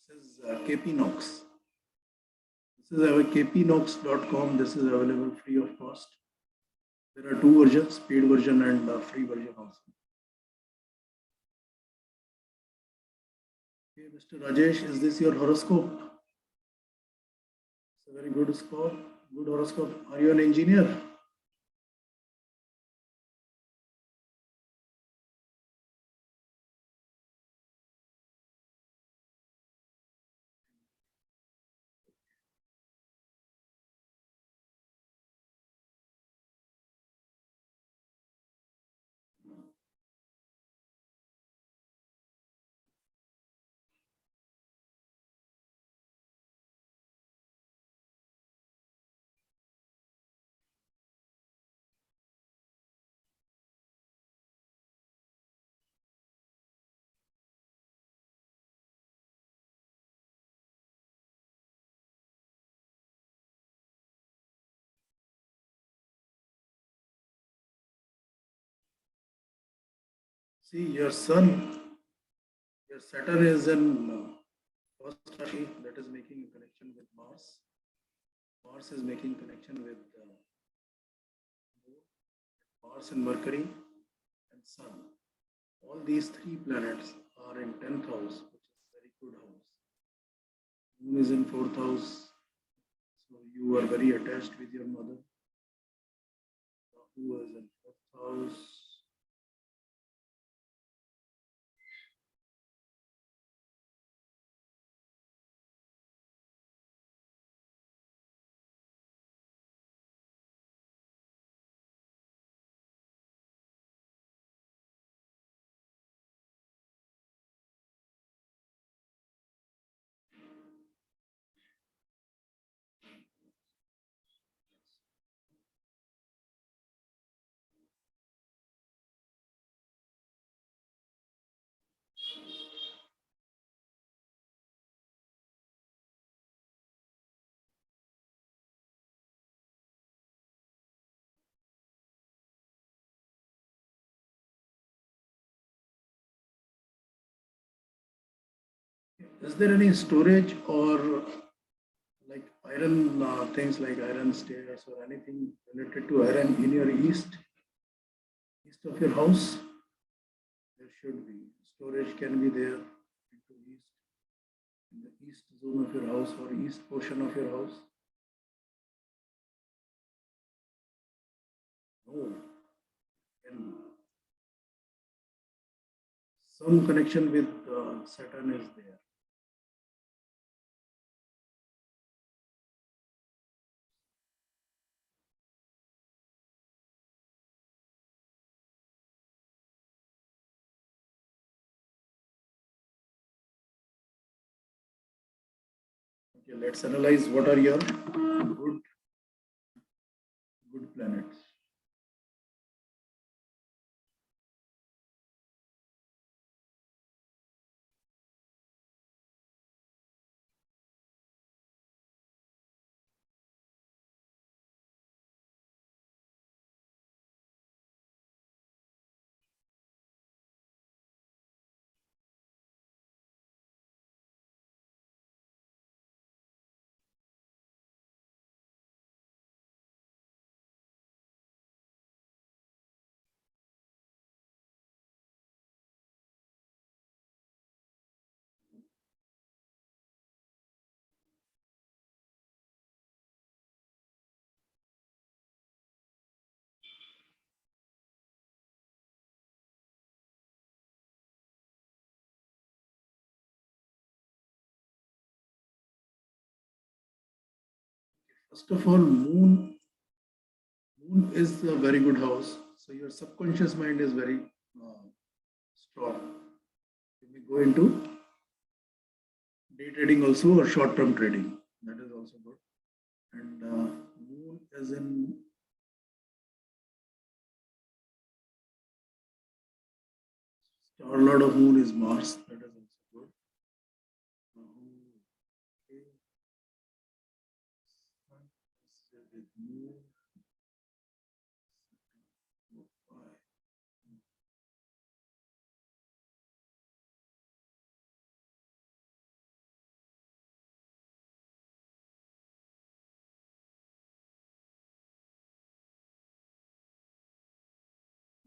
This is KP Knox. This is our kpnox.com. This is available free of cost. There are two versions, paid version and free version also. Okay, Mr. Rajesh, is this your horoscope? It's a very good score, good horoscope. Are you an engineer? See, your Saturn is in first Rashi, that is making a connection with Mars. Mars is making connection with Mars and Mercury and Sun. All these three planets are in 10th house, which is a very good house. Moon is in 4th house, so you are very attached with your mother. Rahu is in 4th house. Is there any storage or like iron things like iron stairs or anything related to iron in your east of your house? There should be. Storage can be there into east, in the east zone of your house or east portion of your house. No. And some connection with Saturn is there. Okay, let's analyze what are your good planets. First of all, moon is a very good house. So your subconscious mind is very strong. You may go into day trading also or short-term trading. That is also good. And moon is in star lord of moon is Mars. That is also good. Okay. Sun is with moon.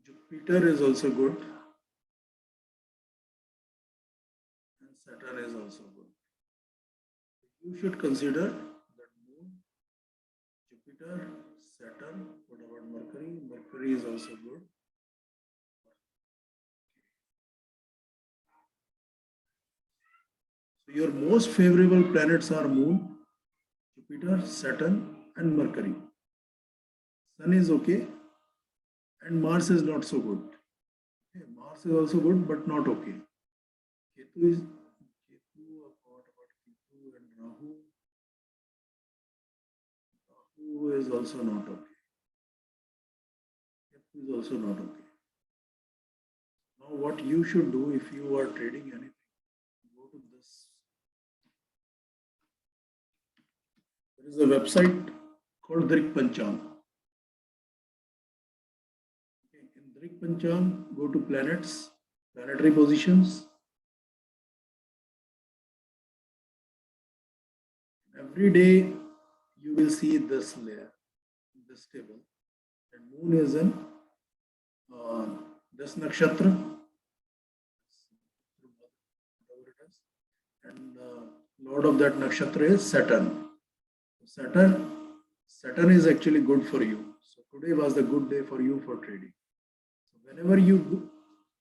Jupiter is also good, and Saturn is also good. You should consider that moon, Jupiter, Saturn. What about Mercury? Mercury is also good. So your most favorable planets are Moon, Jupiter, Saturn, and Mercury. Sun is okay, and Mars is not so good. Okay, Mars is also good, but not okay. Ketu is Ketu. What about Ketu and Rahu? Rahu is also not okay. Ketu is also not okay. Now, what you should do if you are trading anything, go to this. There is a website called Drik Panchang. Okay, in Drik Panchang, go to planets, planetary positions. Every day you will see this layer, this table. And moon is in uh, this nakshatra, whatever it is. And lord of that nakshatra is Saturn. Saturn is actually good for you. So today was the good day for you for trading. So whenever you,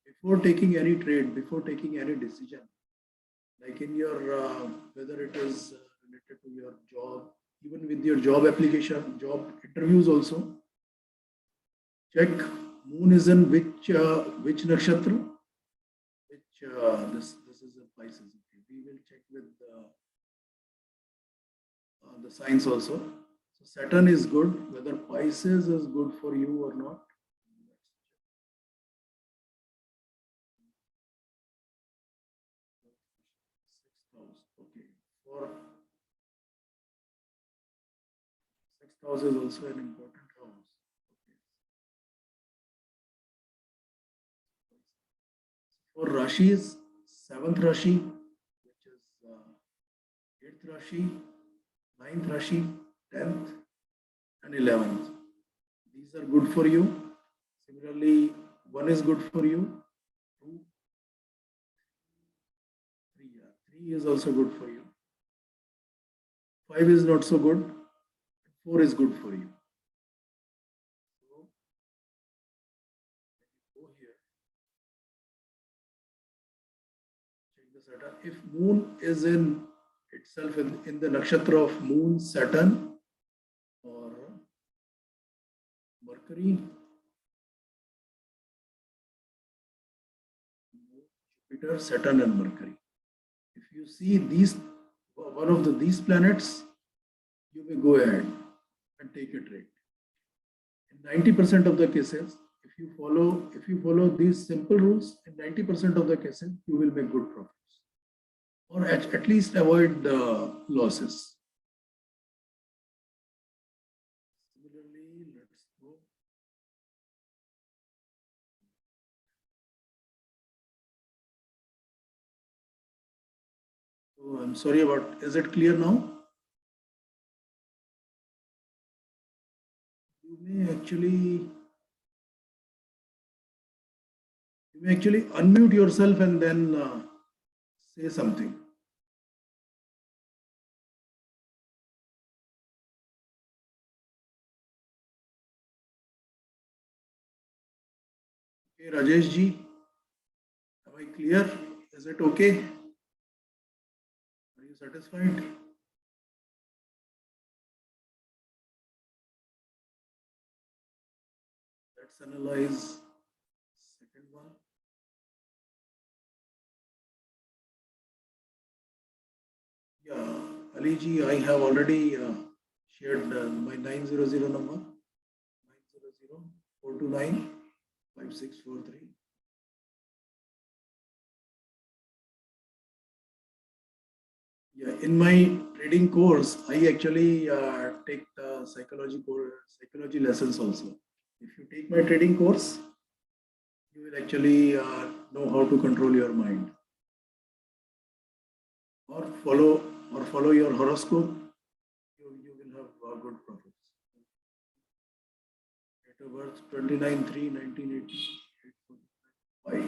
before taking any trade, before taking any decision, like in your, whether it is related to your job, even with your job application, job interviews also, check moon is in which nakshatra, which this is a Pisces. Okay. We will check with the signs also. So Saturn is good. Whether Pisces is good for you or not. Sixth house. Okay. For sixth house is also an important house. Okay. For Rashis, seventh Rashi, which is eighth Rashi, ninth Rashi, 10th, and 11th. These are good for you. Similarly, one is good for you. Two, three. Yeah. Three is also good for you. Five is not so good. Four is good for you. So go here. Check the Saturn. If moon is in itself in the nakshatra of moon, Saturn, or Mercury, Jupiter, Saturn, and Mercury. If you see these one of these planets, you may go ahead and take a trade. In 90% of the cases, if you follow these simple rules, in 90% of the cases, you will make good profits, or at least avoid losses. Similarly, let's go. So I'm sorry about. Is it clear now? You may actually unmute yourself and then say something. Okay, Rajesh ji, am I clear? Is it okay? Are you satisfied? Let's analyze second one. Yeah, Ali ji, I have already shared my 900 number, 900-429-5643. Yeah, in my trading course, I actually take the psychology lessons also. If you take my trading course, you will actually know how to control your mind, or follow your horoscope. You will have good profits. Date of birth 29/3/1980. Why?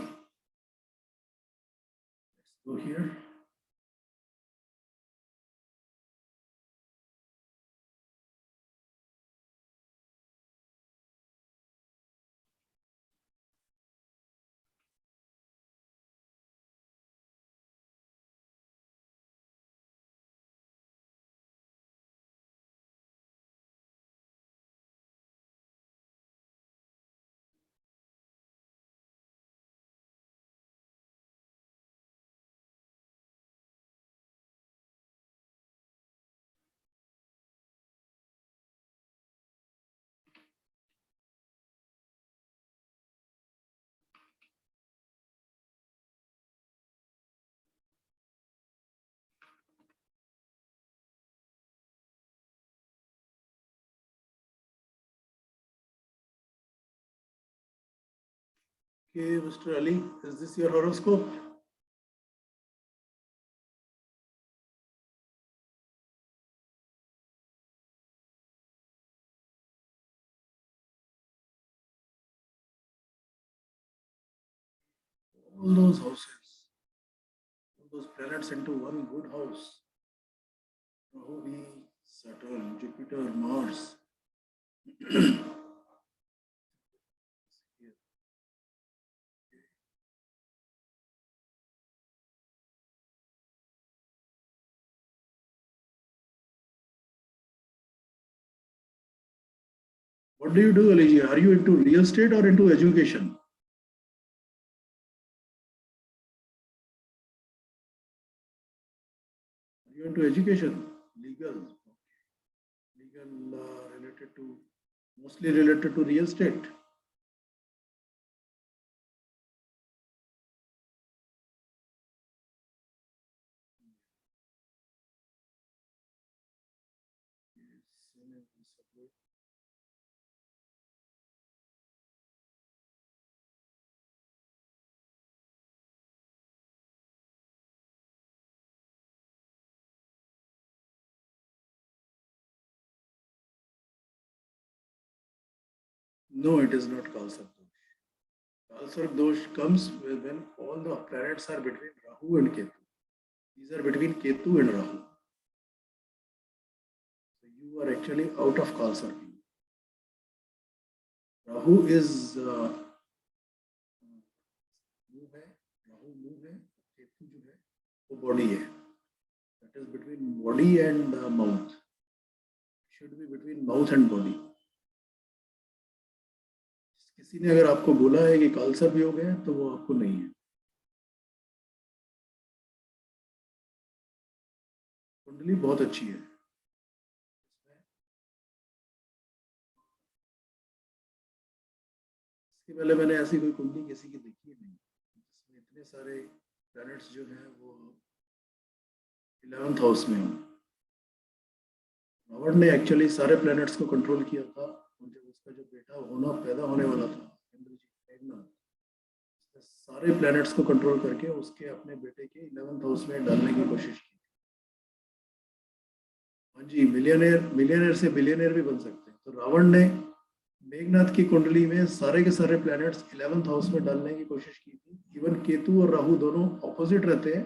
Let's go here. Okay, Mr. Ali, is this your horoscope? All those houses, all those planets into one good house. Rahu, Saturn, Jupiter, Mars. What do you do, Ali? Are you into real estate or into education? Are you into education? Legal. Legal related to, mostly related to real estate. No, it is not Kalsar Dosh. Kalsar Dosh comes when all the planets are between Rahu and Ketu. These are between Ketu and Rahu. So you are actually out of Kalsar. Rahu is move है, Rahu move है, Ketu जो है वो body है. That is between body and mouth. Should be between mouth and body. किसी ने अगर आपको बोला है कि कालसर भी हो गया तो वो आपको नहीं है. कुंडली बहुत अच्छी है. इसके पहले मैंने ऐसी कोई कुंडली किसी की देखी नहीं जिसमें इतने सारे प्लैनेट्स जो हैं वो 11th हाउस में हो. रावण ने एक्चुअली सारे प्लैनेट्स को कंट्रोल किया था और जब उसका जो बेटा पैदा होने वाला था मेघनाथ, सारे प्लैनेट्स को कंट्रोल करके उसके अपने बेटे के 11th हाउस में डालने की कोशिश की. हाँ जी, मिलियनेयर से बिलियनेयर भी बन सकते हैं. तो रावण ने मेघनाथ की कुंडली में सारे के सारे प्लैनेट्स 11th हाउस में डालने की कोशिश की थी. इवन केतु और राहु दोनों ऑपोजिट रहते हैं,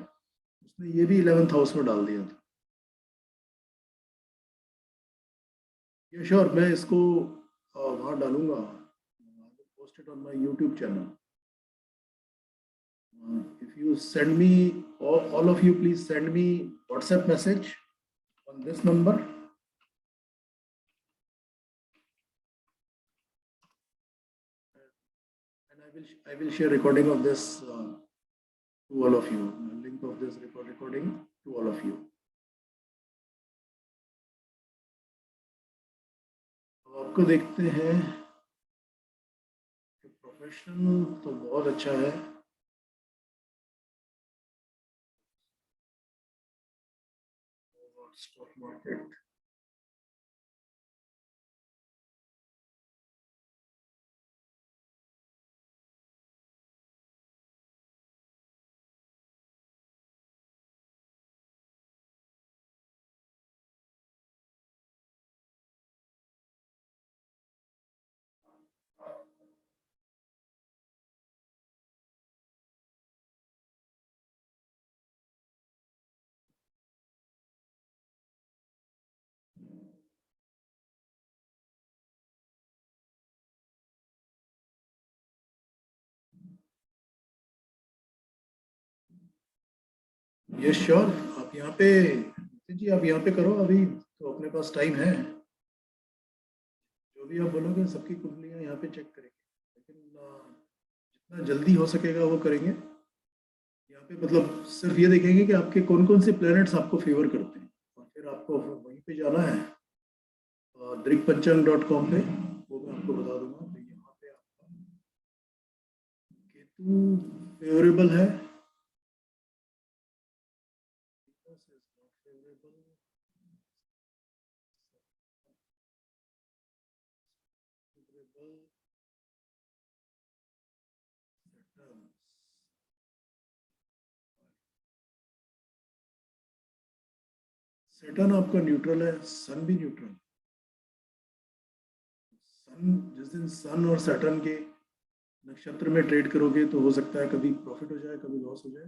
उसने ये भी 11th हाउस में डाल दिया था. ये श्योर, मैं इसको वहां डालूंगा. Post it on my YouTube channel. If you send me, all of you, please send me WhatsApp message on this number. I will share recording of this to all of you. Link of this recording to all of you. तो आपको देखते हैं कि professional तो बहुत अच्छा है. Stock market ये श्योर. आप यहाँ पे जी, आप यहाँ पे करो. अभी तो अपने पास टाइम है. जो भी आप बोलोगे सबकी कुंडलियाँ यहाँ पे चेक करेंगे, लेकिन जितना जल्दी हो सकेगा वो करेंगे. यहाँ पे मतलब सिर्फ ये देखेंगे कि आपके कौन कौन से प्लैनेट्स आपको फेवर करते हैं, और फिर आपको वहीं पे जाना है दिग्पंचांग.com पे. वो मैं आपको बता दूंगा. तो यहाँ पे आपका केतु फेवरेबल है. सैटर्न आपका न्यूट्रल है. सन भी न्यूट्रल. सन जिस दिन सन और सैटर्न के नक्षत्र में ट्रेड करोगे तो हो सकता है कभी प्रॉफिट हो जाए, कभी लॉस हो जाए.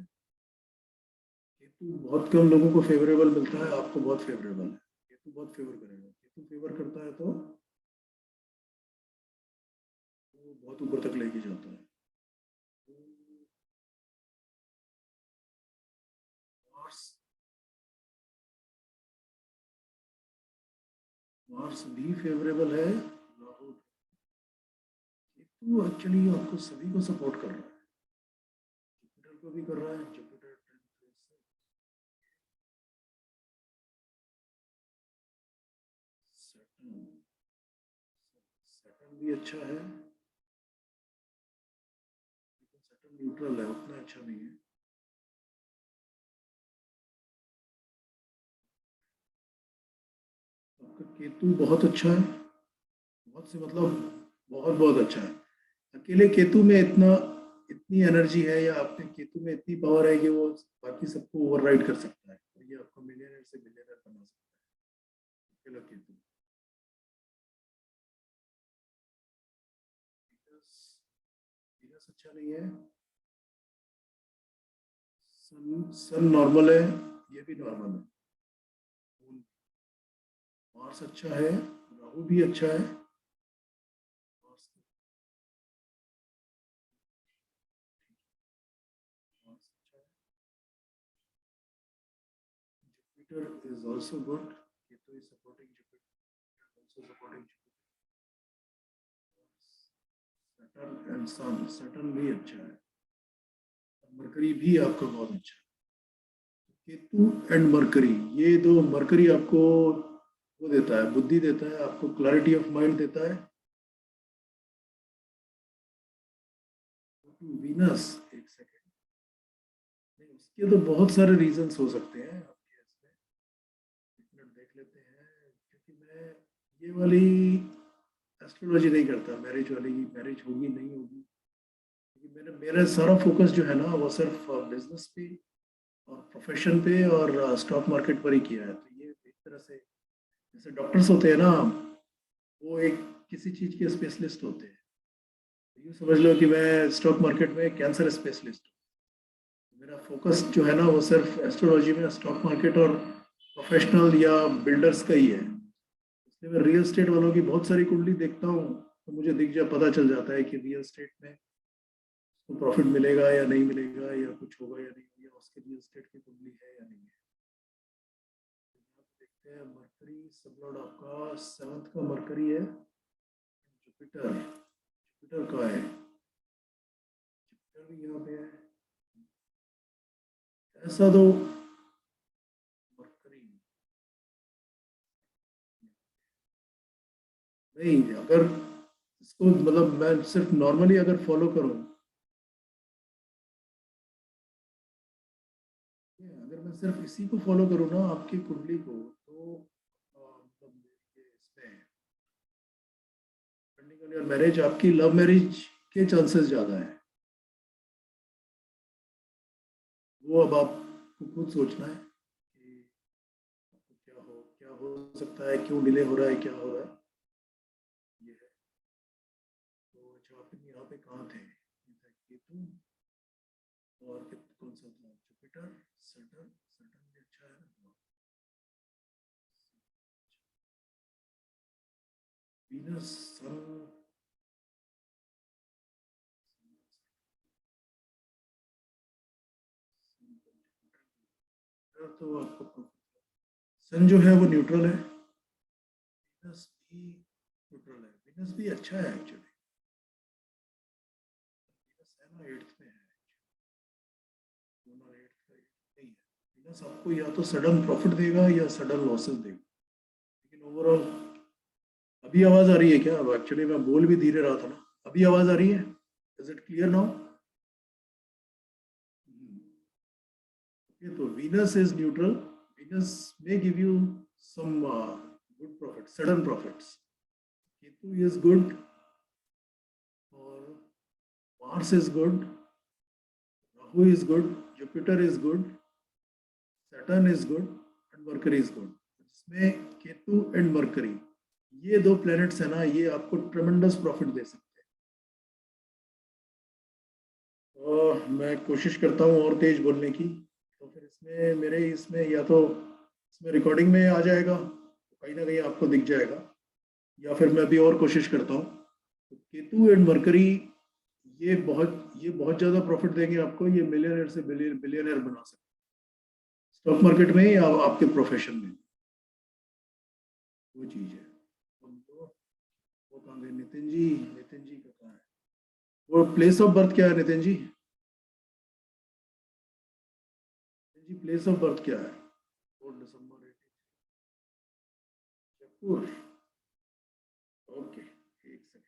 केतु बहुत कम लोगों को फेवरेबल मिलता है. आपको बहुत फेवरेबल है. केतु बहुत फेवर करेगा. केतु फेवर करता है तो वो बहुत ऊपर तक लेके जाता है. मार्स मार्स भी फेवरेबल है. राहु केतु एक्चुअली आपको सभी को सपोर्ट कर रहा है. जुपिटर को भी कर रहा है. जुपिटर सैटर्न सैटर्न भी अच्छा है, लेकिन सैटर्न न्यूट्रल है, उतना अच्छा नहीं है. आपका केतु बहुत अच्छा है. बहुत से मतलब बहुत बहुत अच्छा है. अकेले केतु में इतनी एनर्जी है, या आपके केतु में इतनी पावर है कि वो बाकी सबको ओवरराइड कर सकता है. और ये आपको मिलियनर से बिलियनर बना सकता है. अकेला केतु. वीनस अच्छा नहीं है. सन नॉर्मल है. ये भी नॉर्मल है. मार्स अच्छा है. राहु भी अच्छा है. मार्स मार्स अच्छा है. Jupiter is also good. Ketu is supporting Jupiter. Also supporting Jupiter. Saturn and Sun. Saturn भी अच्छा है. मरकरी भी आपका बहुत अच्छा है. केतु एंड मरकरी, ये दो. मरकरी आपको वो देता है, बुद्धि देता है, आपको क्लैरिटी ऑफ माइंड देता है. वीनस एक सेकेंड. नहीं, उसके तो बहुत सारे रीजंस हो सकते हैं आपके इसमें. एक मिनट देख लेते हैं, क्योंकि मैं ये वाली एस्ट्रोलॉजी नहीं करता. मैरिज वाली मैरिज होगी नहीं होगी, क्योंकि मैंने मेरा सारा फोकस जो है ना वो सिर्फ बिजनेस पे और प्रोफेशन पे और स्टॉक मार्केट पर ही किया है. तो ये एक तरह से जैसे डॉक्टर्स होते हैं ना, वो एक किसी चीज के स्पेशलिस्ट होते हैं. तो यूँ समझ लो कि मैं स्टॉक मार्केट में कैंसर स्पेशलिस्ट हूँ. मेरा फोकस जो है ना वो सिर्फ एस्ट्रोलॉजी में स्टॉक मार्केट और प्रोफेशनल या बिल्डर्स का ही है. इसलिए मैं रियल एस्टेट वालों की बहुत सारी कुंडली देखता हूँ, तो मुझे पता चल जाता है कि रियल एस्टेट में तो प्रॉफिट मिलेगा या नहीं मिलेगा, या कुछ होगा या नहीं होगा, उसके लिए स्टेट की कुंडली है या नहीं है. देखते हैं. मरकरी सबलॉर्ड आपका 7th का मरकरी है. जुपिटर जुपिटर का है. भी यहाँ पे है, ऐसा तो मरकरी नहीं, अगर इसको मतलब मैं सिर्फ नॉर्मली अगर फॉलो करूँ, अगर मैं सिर्फ इसी को फॉलो करूँ ना आपकी कुंडली को, तो मतलब ये इसमें मैरिज, आपकी लव मैरिज के चांसेस ज्यादा है। वो अब आपको खुद सोचना है कि आपको क्या हो सकता है, क्यों डिले हो रहा है, क्या हो रहा है, ये है। तो अच्छा, आप यहाँ पे कहाँ थे? केतु और कौन सा था, जुपिटर, सैटर्न। सैटर्न भी अच्छा है ना, वीनस, सन, तो आपको सन जो है वो न्यूट्रल है, वीनस भी न्यूट्रल है, वीनस भी अच्छा है एक्चुअली, वीनस है ना 8th में है, दोनों 8th का नहीं है। वीनस आपको या तो सडन प्रॉफिट देगा या सडन लॉसेस देगा, लेकिन ओवरऑल। अभी आवाज आ रही है क्या? अब एक्चुअली मैं बोल भी धीरे रहा था ना, अभी आवाज आ रही है? Is it clear now? Okay, so Venus is neutral. Venus may give you some good profits, sudden profits. Ketu is good, or Mars is good, Rahu is good, Jupiter is good, Saturn is good, and Mercury is good. इसमें Ketu and mercury, ये दो planets है ना, ये आपको ट्रेमेंडस profit दे सकते हैं। तो मैं कोशिश करता हूँ और तेज बोलने की, तो फिर इसमें मेरे इसमें या तो इसमें रिकॉर्डिंग में आ जाएगा, तो कहीं ना कहीं आपको दिख जाएगा, या फिर मैं अभी और कोशिश करता हूँ। तो केतु एंड मरकरी ये बहुत ज्यादा प्रॉफिट देंगे आपको, ये मिलियनर से बिलियनर बना सकते हैं स्टॉक मार्केट में या आपके प्रोफेशन में, वो चीज है। वो कहाँ गए नितिन जी? नितिन जी का कहाँ है? वो प्लेस ऑफ बर्थ क्या है Nitin ji? Nitin ji place of birth क्या है? 4 दिसंबर जयपुर। ओके, एक सेकेंड।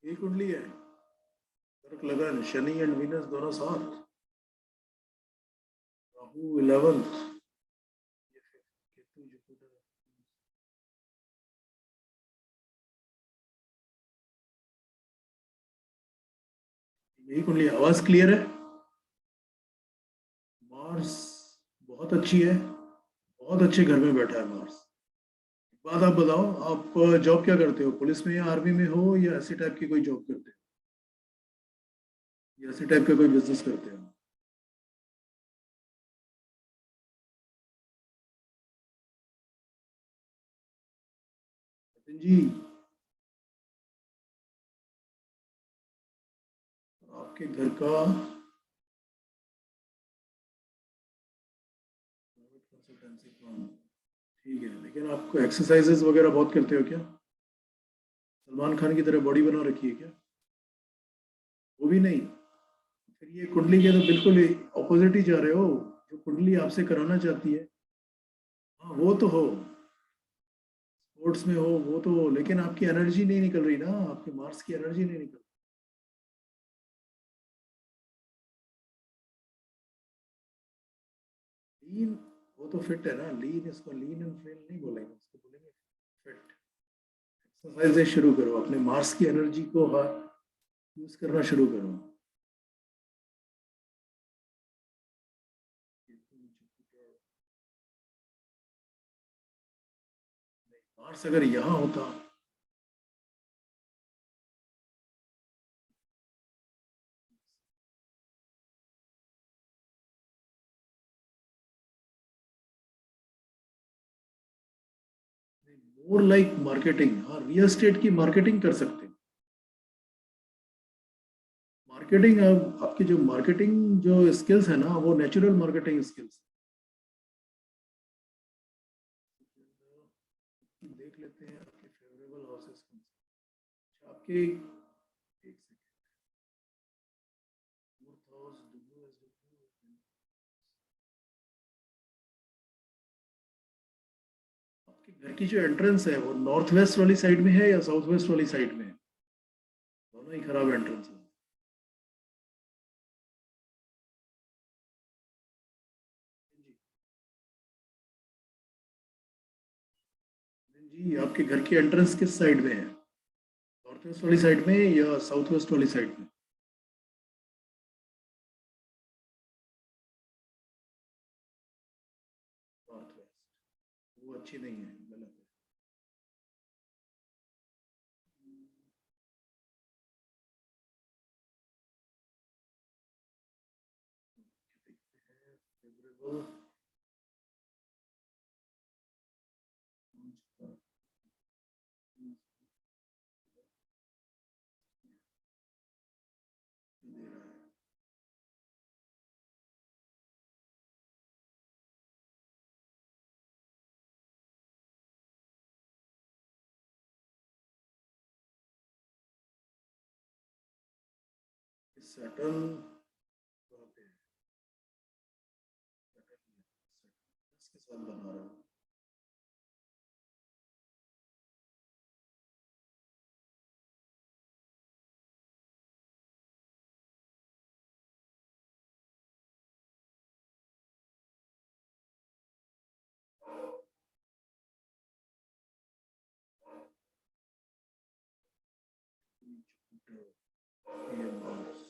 ये कुंडली है, कर्क लगन, शनि एंड वीनस दोनों साथ, राहु 11th, केतु जुपिटर। यही कुंडली, आवाज क्लियर है? मार्स बहुत अच्छी है, बहुत अच्छे घर में बैठा है मार्स। एक बात आप बताओ, आप जॉब क्या करते हो? पुलिस में या आर्मी में हो, या ऐसे टाइप की कोई जॉब करते हो, या ऐसे टाइप का कोई बिजनेस करते हो? नितिन जी, आपके घर का कंसल्टेंसी फर्म, ठीक है, लेकिन आप एक्सरसाइजेस वगैरह बहुत करते हो क्या? सलमान खान की तरह बॉडी बना रखी है क्या? वो भी नहीं? फिर ये कुंडली के तो बिल्कुल ऑपोजिट ही जा रहे हो, जो कुंडली आपसे कराना चाहती है। हाँ वो तो हो, स्पोर्ट्स में हो वो तो, लेकिन आपकी एनर्जी नहीं निकल रही ना, आपके मार्स की एनर्जी नहीं निकल रही। लीन, वो तो फिट है ना, लीन, इसको लीन एंड फेल नहीं बोलेंगे, उसको बोलेंगे फिट। एक्सरसाइज शुरू करो, अपने मार्स की एनर्जी को यूज करना शुरू करो। मार्स अगर यहाँ होता, मोर लाइक मार्केटिंग, हाँ रियल एस्टेट की मार्केटिंग कर सकते हैं। मार्केटिंग, आपकी जो मार्केटिंग जो स्किल्स है ना, वो नेचुरल मार्केटिंग स्किल्स। देख लेते हैं आपके फेवरेबल हाउसेस कौन से। अच्छा, आपके एक सेकंड, फोर्थ हाउस डब्ल्यू, आपके घर की जो एंट्रेंस है वो नॉर्थ वेस्ट वाली साइड में है या साउथ वेस्ट वाली साइड में है? दोनों ही खराब एंट्रेंस है। जी, आपके घर की एंट्रेंस किस साइड में है? नॉर्थ वेस्ट वाली साइड में या साउथ वेस्ट वाली साइड में? नॉर्थ वेस्ट, वो अच्छी नहीं है, गलत है। फेवरेबल सैटर्न कहाँ पे है? सैटर्न इसके साथ बना रहा हूँ। ये मार्स,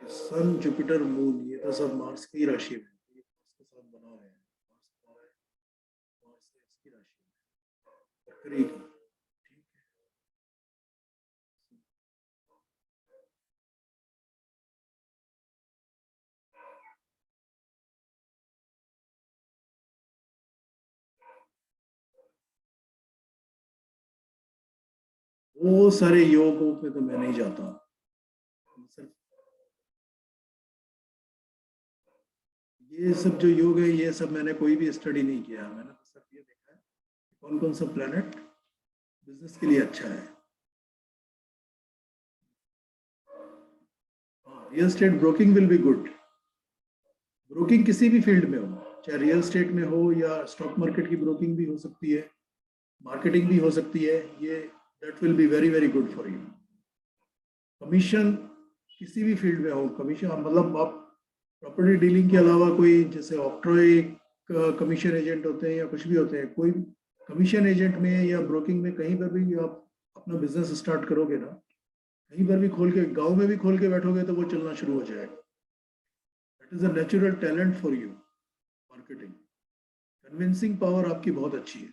सन जुपिटर मून, ये तो सब मार्स की राशि में, ये मार्स के साथ बना रहे हैं। मार्स हमारा है, मार्स है इसकी राशि में, बकरी की। ठीक है, वो सारे योगों पे तो मैं नहीं जाता हूँ। सिर्फ ये सब जो योग है, ये सब मैंने कोई भी स्टडी नहीं किया, मैंने तो सिर्फ ये देखा है कौन कौन सा प्लेनेट बिजनेस के लिए अच्छा है। हाँ, real estate broking will be good. Broking किसी भी फील्ड में हो, चाहे रियल एस्टेट में हो या स्टॉक मार्केट की ब्रोकिंग भी हो सकती है, मार्केटिंग भी हो सकती है, ये that will be very very good for you. Commission किसी भी फील्ड में हो, कमीशन मतलब आप प्रॉपर्टी डीलिंग के अलावा कोई जैसे ऑक्ट्रॉय कमीशन एजेंट होते हैं या कुछ भी होते हैं, कोई कमीशन एजेंट में या ब्रोकिंग में कहीं पर भी आप अपना बिजनेस स्टार्ट करोगे ना, कहीं पर भी खोल के, गांव में भी खोल के बैठोगे तो वो चलना शुरू हो जाएगा। That is a natural talent for you, marketing. Convincing power आपकी बहुत अच्छी है,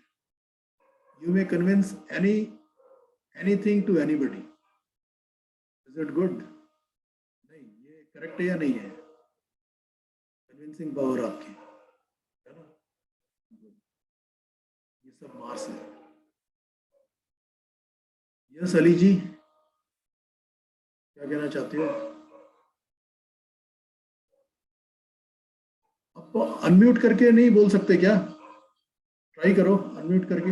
you may convince anything to anybody. Is it good? नहीं, ये करेक्ट है या नहीं है? कन्विंसिंग पावर आपकी है ना। ये सब मार्स है। यस अली जी, क्या कहना चाहते हो? आप अनम्यूट करके नहीं बोल सकते क्या? ट्राई करो अनम्यूट करके।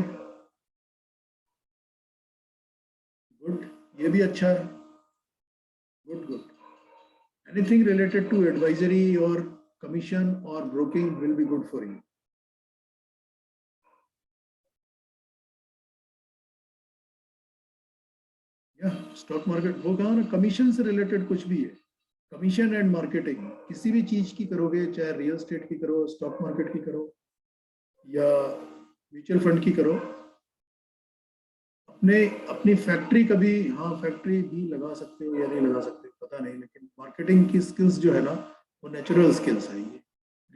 गुड, ये भी अच्छा है। Good good. Anything related to advisory और commission or broking will be good for you. या स्टॉक मार्केट वो कहा ना, कमीशन से रिलेटेड कुछ भी है, कमीशन एंड मार्केटिंग किसी भी चीज की करोगे, चाहे रियल एस्टेट की करो, स्टॉक मार्केट की करो, या म्यूचुअल फंड की करो, अपने अपनी फैक्ट्री कभी, हाँ फैक्ट्री भी लगा सकते हो या नहीं लगा सकते हो पता नहीं, लेकिन मार्केटिंग की स्किल्स जो है ना, वो नेचुरल स्किल्स है। ये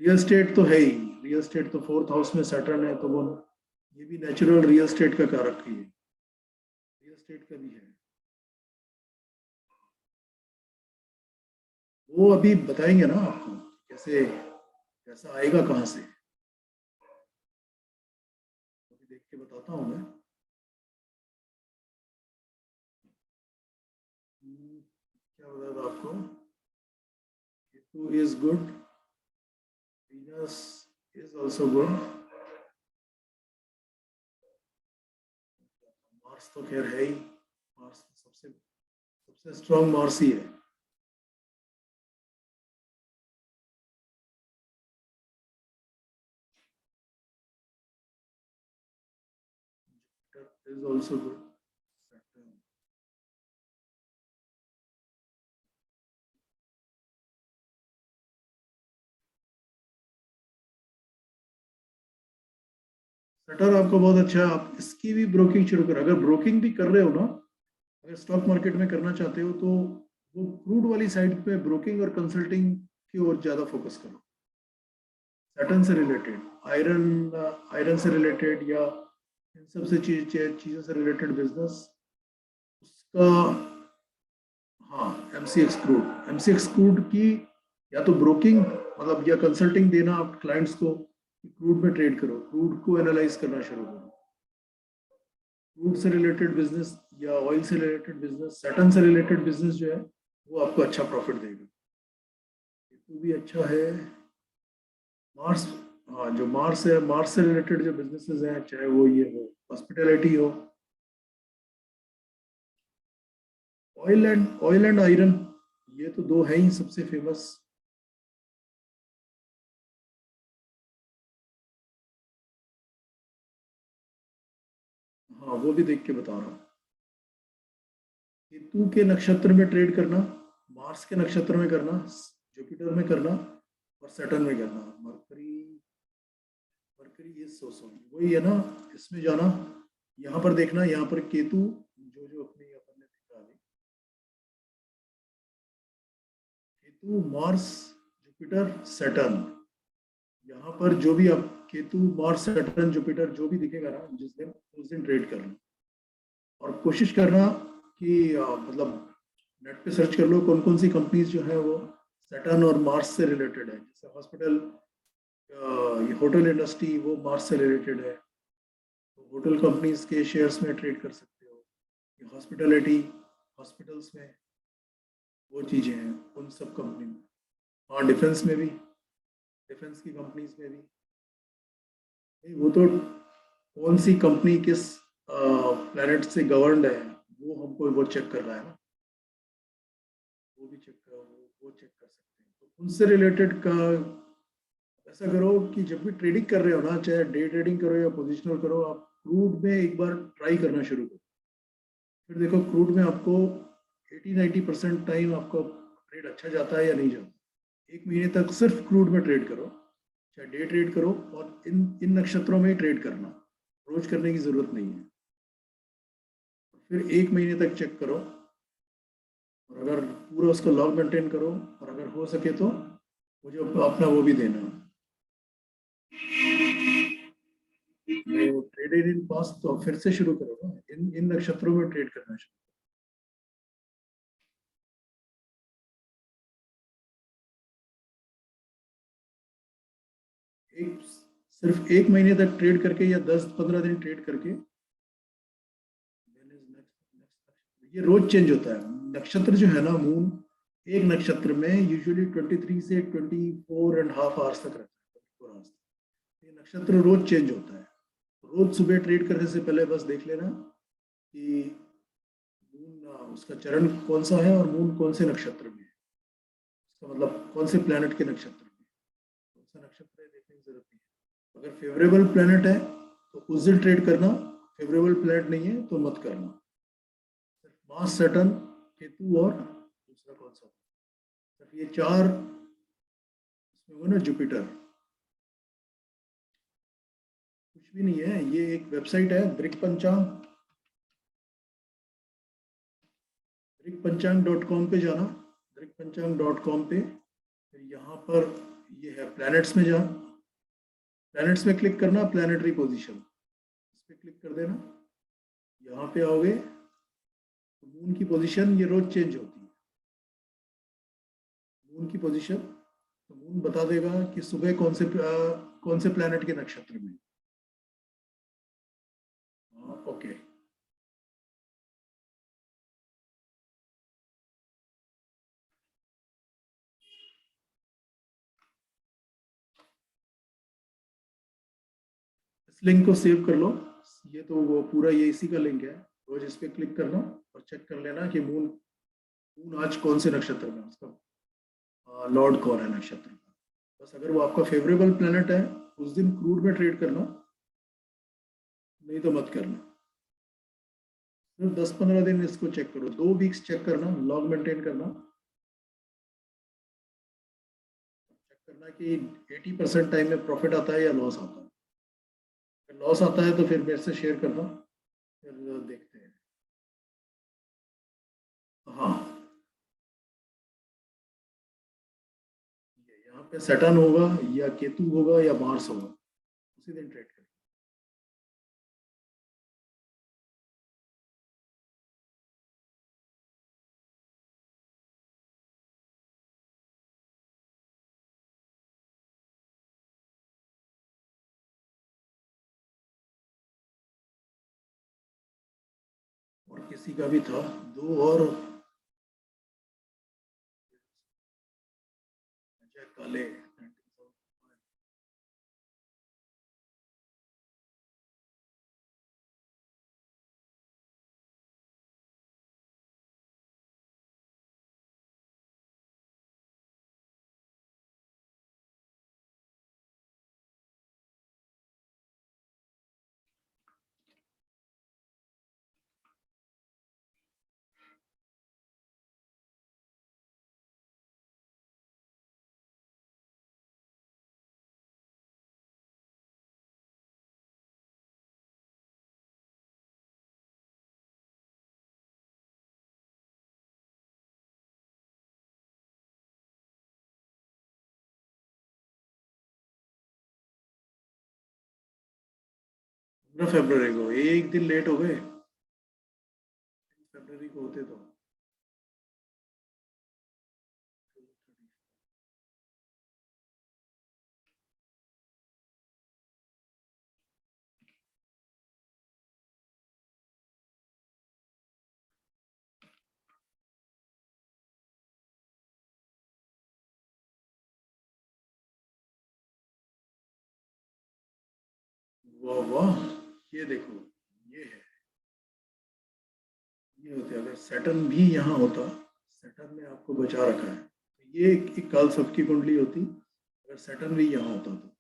रियल एस्टेट तो है ही, रियल एस्टेट तो फोर्थ हाउस में सैटर्न है, तो वो ये भी नेचुरल रियल एस्टेट का कारक ही है, रियल एस्टेट का भी है। वो अभी बताएंगे ना आपको कैसे, कैसा आएगा कहाँ से, अभी देख के बताता हूँ मैं। क्या बताया था आपको, Ketu is good, Venus is also good, Mars तो खैर है ही, मार्स सबसे सबसे स्ट्रॉन्ग मार्स ही है। is also good. सटर आपको बहुत अच्छा है, आप इसकी भी ब्रोकिंग शुरू करो, अगर ब्रोकिंग भी कर रहे हो ना, अगर स्टॉक मार्केट में करना चाहते हो, तो वो क्रूड वाली साइड पे ब्रोकिंग और कंसल्टिंग की ओर ज्यादा फोकस करो, सैटर्न से रिलेटेड, आयरन, आयरन से रिलेटेड, या इन सब से चीजों से रिलेटेड बिजनेस उसका। हाँ, एमसीएक्स क्रूड, एमसीएक्स क्रूड की या तो ब्रोकिंग मतलब या कंसल्टिंग देना आप क्लाइंट्स को, क्रूड में ट्रेड करो, क्रूड को एनालाइज करना शुरू करो, क्रूड से रिलेटेड बिजनेस या ऑयल से रिलेटेड बिजनेस, सैटर्न से रिलेटेड बिजनेस जो है वो आपको अच्छा प्रॉफिट देगा। केतु भी अच्छा है, मार्स, हाँ जो मार्स है, मार्स से रिलेटेड जो बिजनेसेस हैं, चाहे वो ये हो हॉस्पिटैलिटी हो, ऑयल एंड आयरन, ये तो दो है ही सबसे फेमस। हाँ वो भी देख के बता रहा हूँ, केतु के नक्षत्र में ट्रेड करना, मार्स के नक्षत्र में करना, जुपिटर में करना, और सैटर्न में करना, मरकरी, मरकरी ये वही है ना, इसमें जाना, यहाँ पर देखना, यहाँ पर केतु जो जो अपने अपन ने देखा अभी, केतु मार्स जुपिटर सैटर्न, यहाँ पर जो भी आप केतु मार्स सैटर्न जुपिटर जो भी दिखेगा ना जिस दिन, उस दिन ट्रेड करना, और कोशिश करना कि मतलब नेट पे सर्च कर लो कौन कौन सी कंपनीज जो है वो सैटर्न और मार्स से रिलेटेड है, जैसे हॉस्पिटल, ये होटल इंडस्ट्री वो मार्स से रिलेटेड है, तो होटल कंपनीज के शेयर्स में ट्रेड कर सकते हो, ये हॉस्पिटलिटी, हॉस्पिटल्स में वो चीज़ें हैं, उन सब कंपनी में, हाँ डिफेंस में भी, डिफेंस की कंपनीज में भी, वो तो कौन सी कंपनी किस प्लेनेट से गवर्नड है, वो हमको वो चेक कर रहा है ना, वो भी चेक कर, वो चेक कर सकते हैं, तो उनसे रिलेटेड का ऐसा करो कि जब भी ट्रेडिंग कर रहे हो ना, चाहे डे ट्रेडिंग करो या पोजिशनल करो, आप क्रूड में एक बार ट्राई करना शुरू करो, फिर देखो क्रूड में आपको 80-90% टाइम आपका ट्रेड अच्छा जाता है या नहीं जाता, एक महीने तक सिर्फ क्रूड में ट्रेड करो, चाहे डे ट्रेड करो, और इन इन नक्षत्रों में ही ट्रेड करना, रोज करने की जरूरत नहीं है, फिर एक महीने तक चेक करो, और अगर पूरा उसका लॉग मेंटेन करो, और अगर हो सके तो मुझे अपना वो भी देना, ट्रेडेड इन पास्ट, तो फिर से शुरू करो ना, इन इन नक्षत्रों में ट्रेड करना शुरू। एक सिर्फ एक महीने तक ट्रेड करके या 10-15 दिन ट्रेड करके, ये रोज चेंज होता है, नक्षत्र जो है ना मून, एक नक्षत्र में यूजुअली 23 से 24.5 आवर्स तक रहता है, 24 आवर्स, ये नक्षत्र रोज चेंज होता है, रोज सुबह ट्रेड करने से पहले बस देख लेना कि मून उसका चरण कौन सा है, और मून कौन से नक्षत्र में है, उसका मतलब कौन से प्लैनेट के नक्षत्र में, कौन सा नक्षत्र है देखने की जरूरत नहीं है, अगर फेवरेबल प्लैनेट है तो उस दिन ट्रेड करना, फेवरेबल प्लैनेट नहीं है तो मत करना, मार्स, सैटर्न, केतु और दूसरा कौन सा, सिर्फ ये चार इसमें होगा ना, जुपिटर। कुछ भी नहीं है, ये एक वेबसाइट है दृक्पंचांग.com पे जाना, दृक्पंचांग.com पे, फिर यहाँ पर ये है प्लैनेट्स में जा, प्लैनेट्स में क्लिक करना, प्लैनेटरी पोजीशन इस पे क्लिक कर देना। यहाँ पे आओगे तो मून की पोजीशन ये रोज चेंज होती है, मून की पोजीशन, तो मून बता देगा कि सुबह कौन से प्लैनेट के नक्षत्र में। ओके, इस लिंक को सेव कर लो। ये तो वो पूरा ये इसी का लिंक है, रोज इस पे क्लिक करना और चेक कर लेना कि मून मून आज कौन से नक्षत्र में, उसका लॉर्ड कौन है नक्षत्र का। बस अगर वो आपका फेवरेबल प्लेनेट है उस दिन क्रूड में ट्रेड करना, नहीं तो मत करना। सिर्फ 10-15 दिन इसको चेक करो, 2 वीक्स चेक करना, लॉग मेंटेन करना, चेक करना कि 80% टाइम में प्रॉफिट आता है या लॉस आता है। अगर लॉस आता है तो फिर मेरे से शेयर करना, फिर देखते हैं। हाँ, यहाँ पे सैटर्न होगा या केतु होगा या मार्स होगा, उसी दिन ट्रेड करें। और किसी का भी था, दो और काले। फरवरी को एक दिन लेट हो गए, फरवरी को होते तो। वाह वाह, ये देखो, ये है, ये होते अगर सैटर्न भी यहाँ होता, सैटर्न ने आपको बचा रखा है, तो ये एक काल सबकी कुंडली होती अगर सैटर्न भी यहाँ होता तो।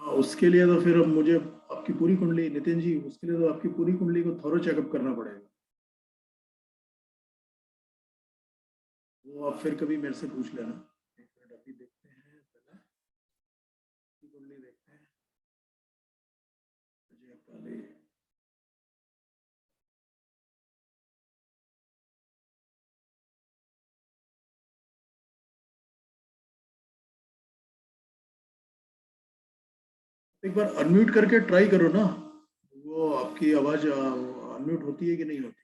हाँ, उसके लिए तो फिर अब मुझे आपकी पूरी कुंडली, नितिन जी, उसके लिए तो आपकी पूरी कुंडली को थॉरो चेकअप करना पड़ेगा। वो आप फिर कभी मेरे से पूछ लेना। एक मिनट अभी देखते हैं, पहले की कुंडली देखते हैं। अजय काले, एक बार अनम्यूट करके ट्राई करो ना, वो आपकी आवाज अनम्यूट होती है कि नहीं होती।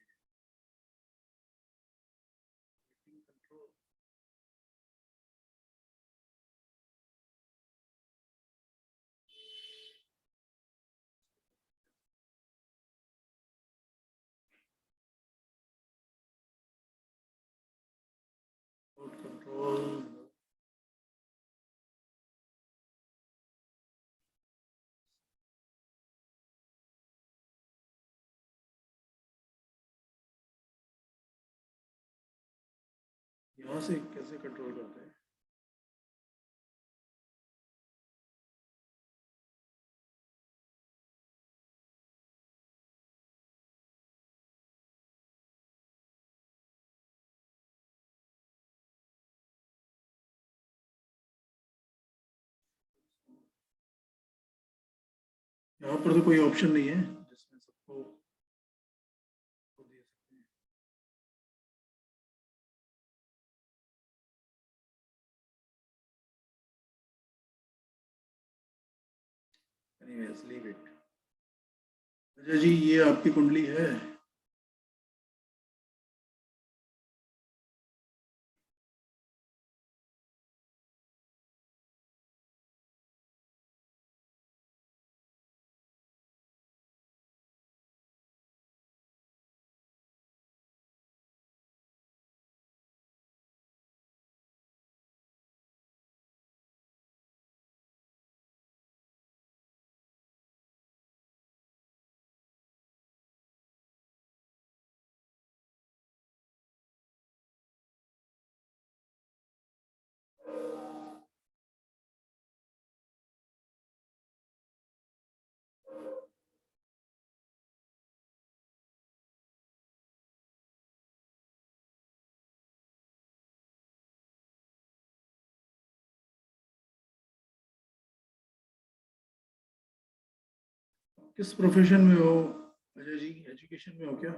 कंट्रोल, यहाँ से कैसे कंट्रोल करते हैं? यहाँ पर तो कोई ऑप्शन नहीं है जिसमें सबको दे सकते हैं। Anyways, leave it. Ajay ji, ये आपकी कुंडली है? किस प्रोफेशन में हो अजय जी? एजुकेशन में हो क्या?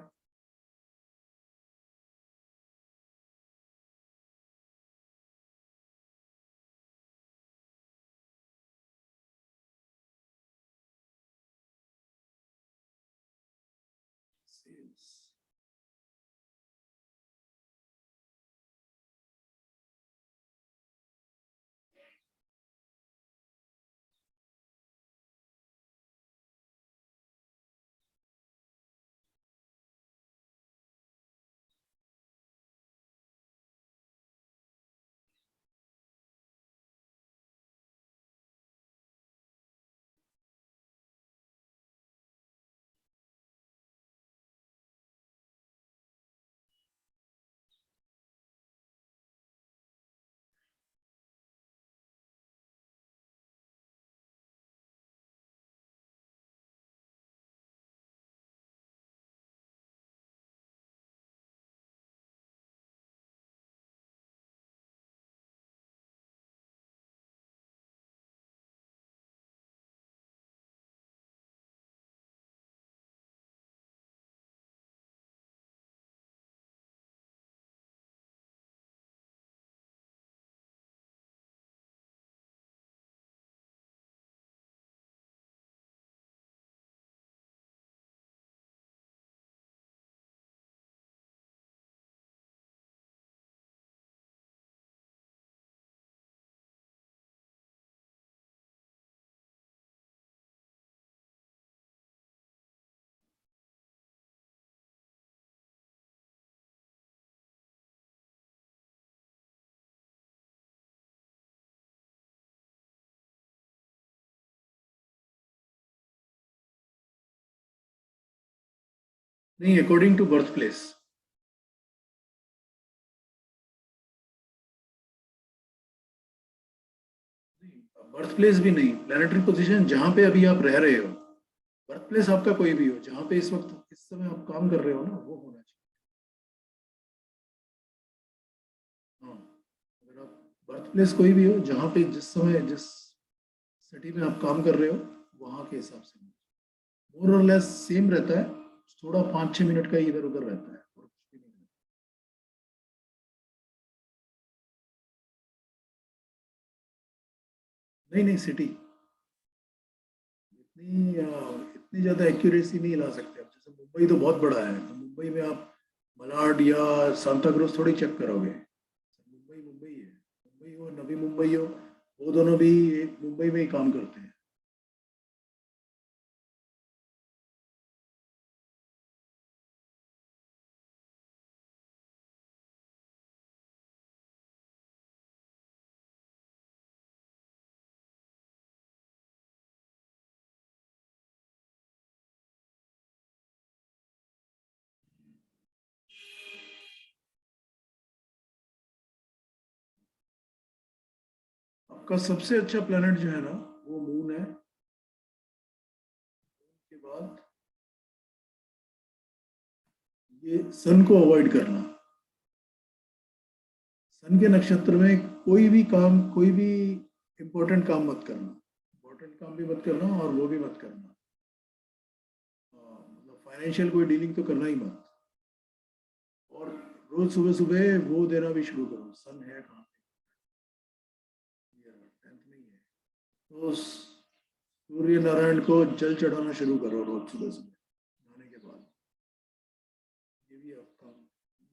सेल्स। नहीं, according to birth place. Birth place भी नहीं, प्लानिटरी पोजीशन जहां पे अभी आप रह रहे हो। बर्थ प्लेस आपका कोई भी हो, जहां पे इस वक्त इस समय आप काम कर रहे हो ना, वो होना चाहिए। हाँ, अगर आप बर्थ प्लेस कोई भी हो, जहां पे जिस समय जिस सिटी में आप काम कर रहे हो, वहां के हिसाब से मोर और लेस सेम रहता है। थोड़ा 5-6 मिनट का इधर उधर रहता है, और कुछ भी नहीं। नहीं नहीं, सिटी इतनी ज्यादा एक्यूरेसी नहीं ला सकते आप। जैसे मुंबई तो बहुत बड़ा है, तो मुंबई में आप मलाड या सांता क्रूज थोड़ी चेक करोगे। मुंबई मुंबई है। मुंबई हो नवी मुंबई हो, वो दोनों भी एक मुंबई में ही काम करते हैं। आपका सबसे अच्छा प्लैनेट जो है ना वो मून है। के बाद ये सन को अवॉइड करना। सन के नक्षत्र में कोई भी काम, कोई भी इंपॉर्टेंट काम मत करना। इंपॉर्टेंट काम भी मत करना और वो भी मत करना। मतलब फाइनेंशियल कोई डीलिंग तो करना ही मत। और रोज सुबह सुबह वो देना भी शुरू करो। सन है कहाँ पे? 10th में ही है। तो सूर्य नारायण को जल चढ़ाना शुरू करो रोज सुबह सुबह नहाने के बाद। ये भी आप काम,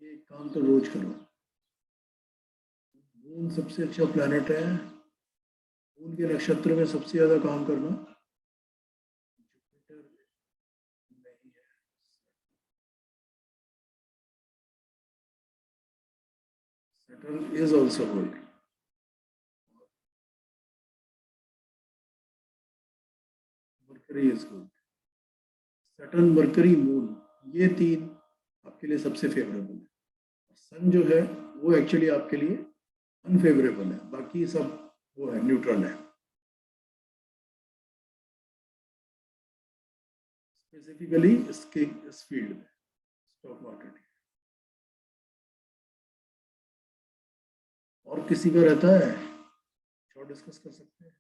ये काम तो रोज करो। मून सबसे अच्छा प्लैनेट है। मून के नक्षत्र में सबसे ज्यादा काम करना जुपिटर नहीं है। Saturn is also good. Mercury is good. Saturn, Mercury, Moon, ये तीन आपके लिए सबसे फेवरेबल है। सन जो है वो एक्चुअली आपके लिए अनफेवरेबल है। बाकी सब वो है, न्यूट्रल है। स्पेसिफिकली इसके इस फील्ड में, स्टॉक मार्केट। और किसी का रहता है और डिस्कस कर सकते हैं।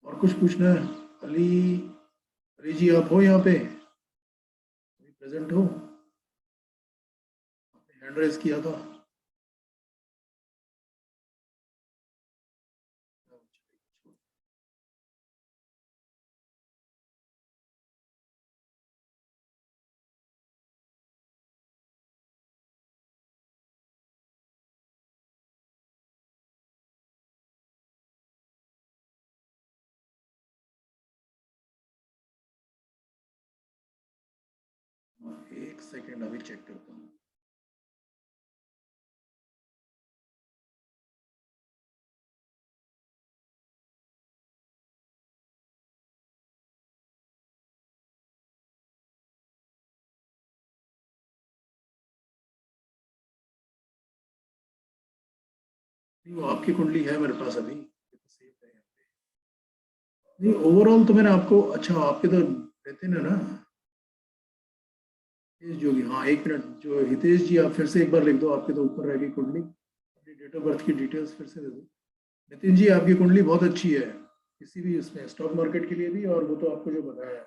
और कुछ पूछना है? अली, अली जी आप हो यहाँ पे? प्रेजेंट हो? आपने हैंड रेज किया था। एक सेकेंड अभी चेक करता हूँ। नहीं, वो आपकी कुंडली है मेरे पास अभी, ये तो सेफ है यहाँ पे। नहीं, ओवरऑल तो मैंने आपको, अच्छा आपके तो रहते ना हितेश जोगी। हाँ एक मिनट, जो हितेश जी आप फिर से एक बार लिख दो, आपके तो ऊपर रह गई कुंडली। अपनी डेट ऑफ बर्थ की डिटेल्स फिर से दे दो। नितिन जी आपकी कुंडली बहुत अच्छी है, किसी भी इसमें स्टॉक मार्केट के लिए भी, और वो तो आपको जो बताया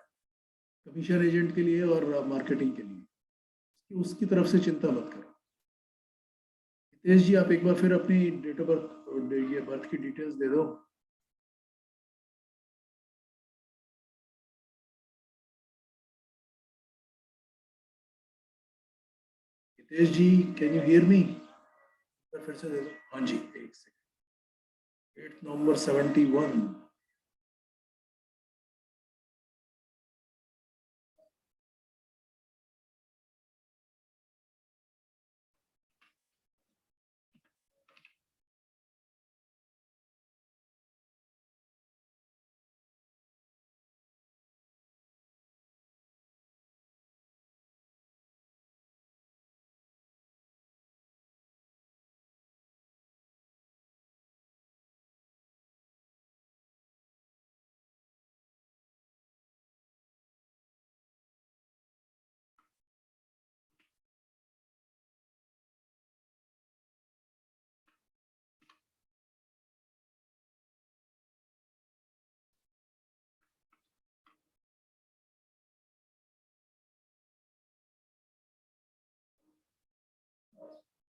कमीशन एजेंट के लिए और मार्केटिंग के लिए, उसकी तरफ से चिंता मत करो। हितेश जी आप एक बार फिर अपनी डेट ऑफ बर्थ, ये बर्थ की डिटेल्स दे दो। हितेश जी कैन यू हियर मी? फिर से दे दो। हाँ जी, एक सेकंड। 8 नवंबर 71।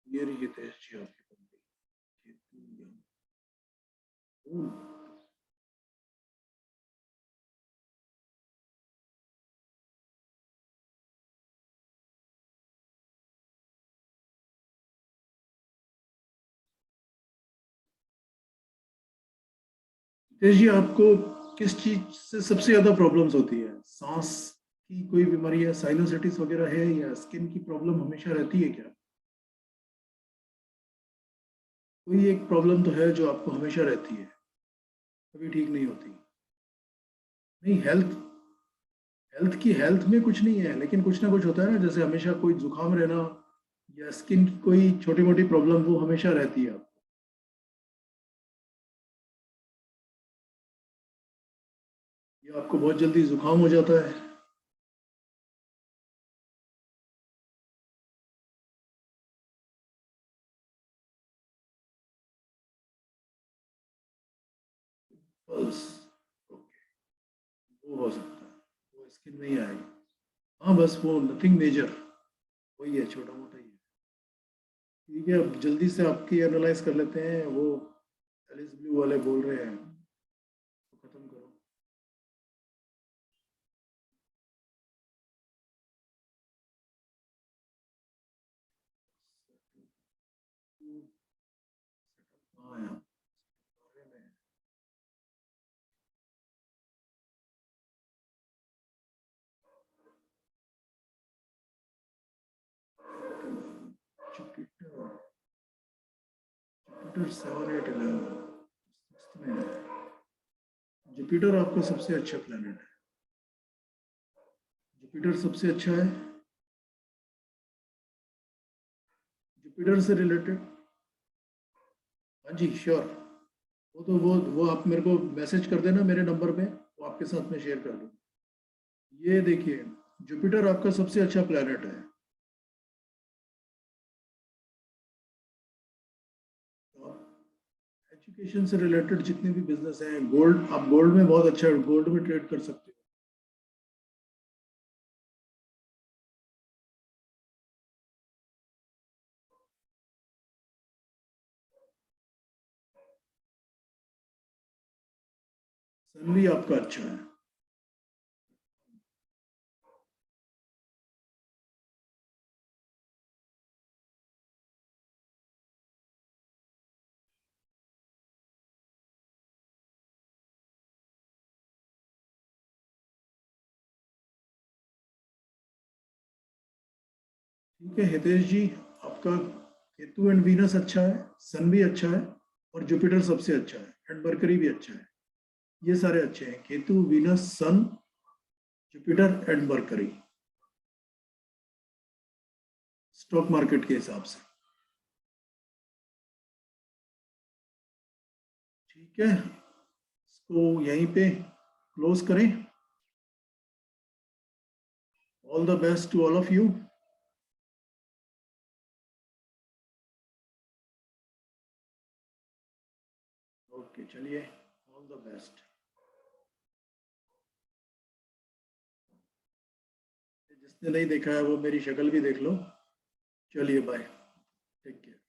ये रही हितेश जी आपकी कुंडली। हितेश जी आपको किस चीज से सबसे ज्यादा प्रॉब्लम्स होती है? सांस की कोई बीमारी है, साइनोसाइटिस वगैरह है, या स्किन की प्रॉब्लम हमेशा रहती है क्या? कोई एक प्रॉब्लम तो है जो आपको हमेशा रहती है, कभी ठीक नहीं होती? नहीं, हेल्थ, हेल्थ में कुछ नहीं है, लेकिन कुछ ना कुछ होता है ना, जैसे हमेशा कोई जुकाम रहना या स्किन की कोई छोटी मोटी प्रॉब्लम, वो हमेशा रहती है। या आपको बहुत जल्दी जुकाम हो जाता है। बस, ओके, वो हो सकता है, वो स्किन में ही आएगा। हाँ बस वो नथिंग मेजर, वही है, छोटा मोटा ही है। ठीक है, अब जल्दी से आपकी एनालाइज कर लेते हैं। वो एलिस ब्लू वाले बोल रहे हैं तो खत्म करो। हाँ यार, बारे में जुपिटर, जुपिटर 7 8 11 में है। जुपिटर आपका सबसे अच्छा प्लेनेट है। जुपिटर सबसे अच्छा है। जुपिटर से रिलेटेड, हाँ जी श्योर। वो तो वो आप मेरे को मैसेज कर देना मेरे नंबर पे, वो आपके साथ में शेयर कर दूँ। ये देखिए, जुपिटर आपका सबसे अच्छा प्लेनेट है। तो आप एजुकेशन से रिलेटेड जितने भी बिजनेस हैं, गोल्ड, आप गोल्ड में बहुत अच्छा, गोल्ड में ट्रेड कर सकते हो। सन भी आपका अच्छा है। ठीक है हितेश जी, आपका केतु एंड वीनस अच्छा है, सन भी अच्छा है, और जुपिटर सबसे अच्छा है, एंड मरकरी भी अच्छा है। ये सारे अच्छे हैं, Ketu, Venus, sun, Jupiter and Mercury, stock market के हिसाब से। ठीक है, इसको यहीं पे क्लोज करें। All the best to all of you. Okay चलिए, ऑल द बेस्ट। जिसने नहीं देखा है वो मेरी शक्ल भी देख लो। चलिए बाय, टेक केयर।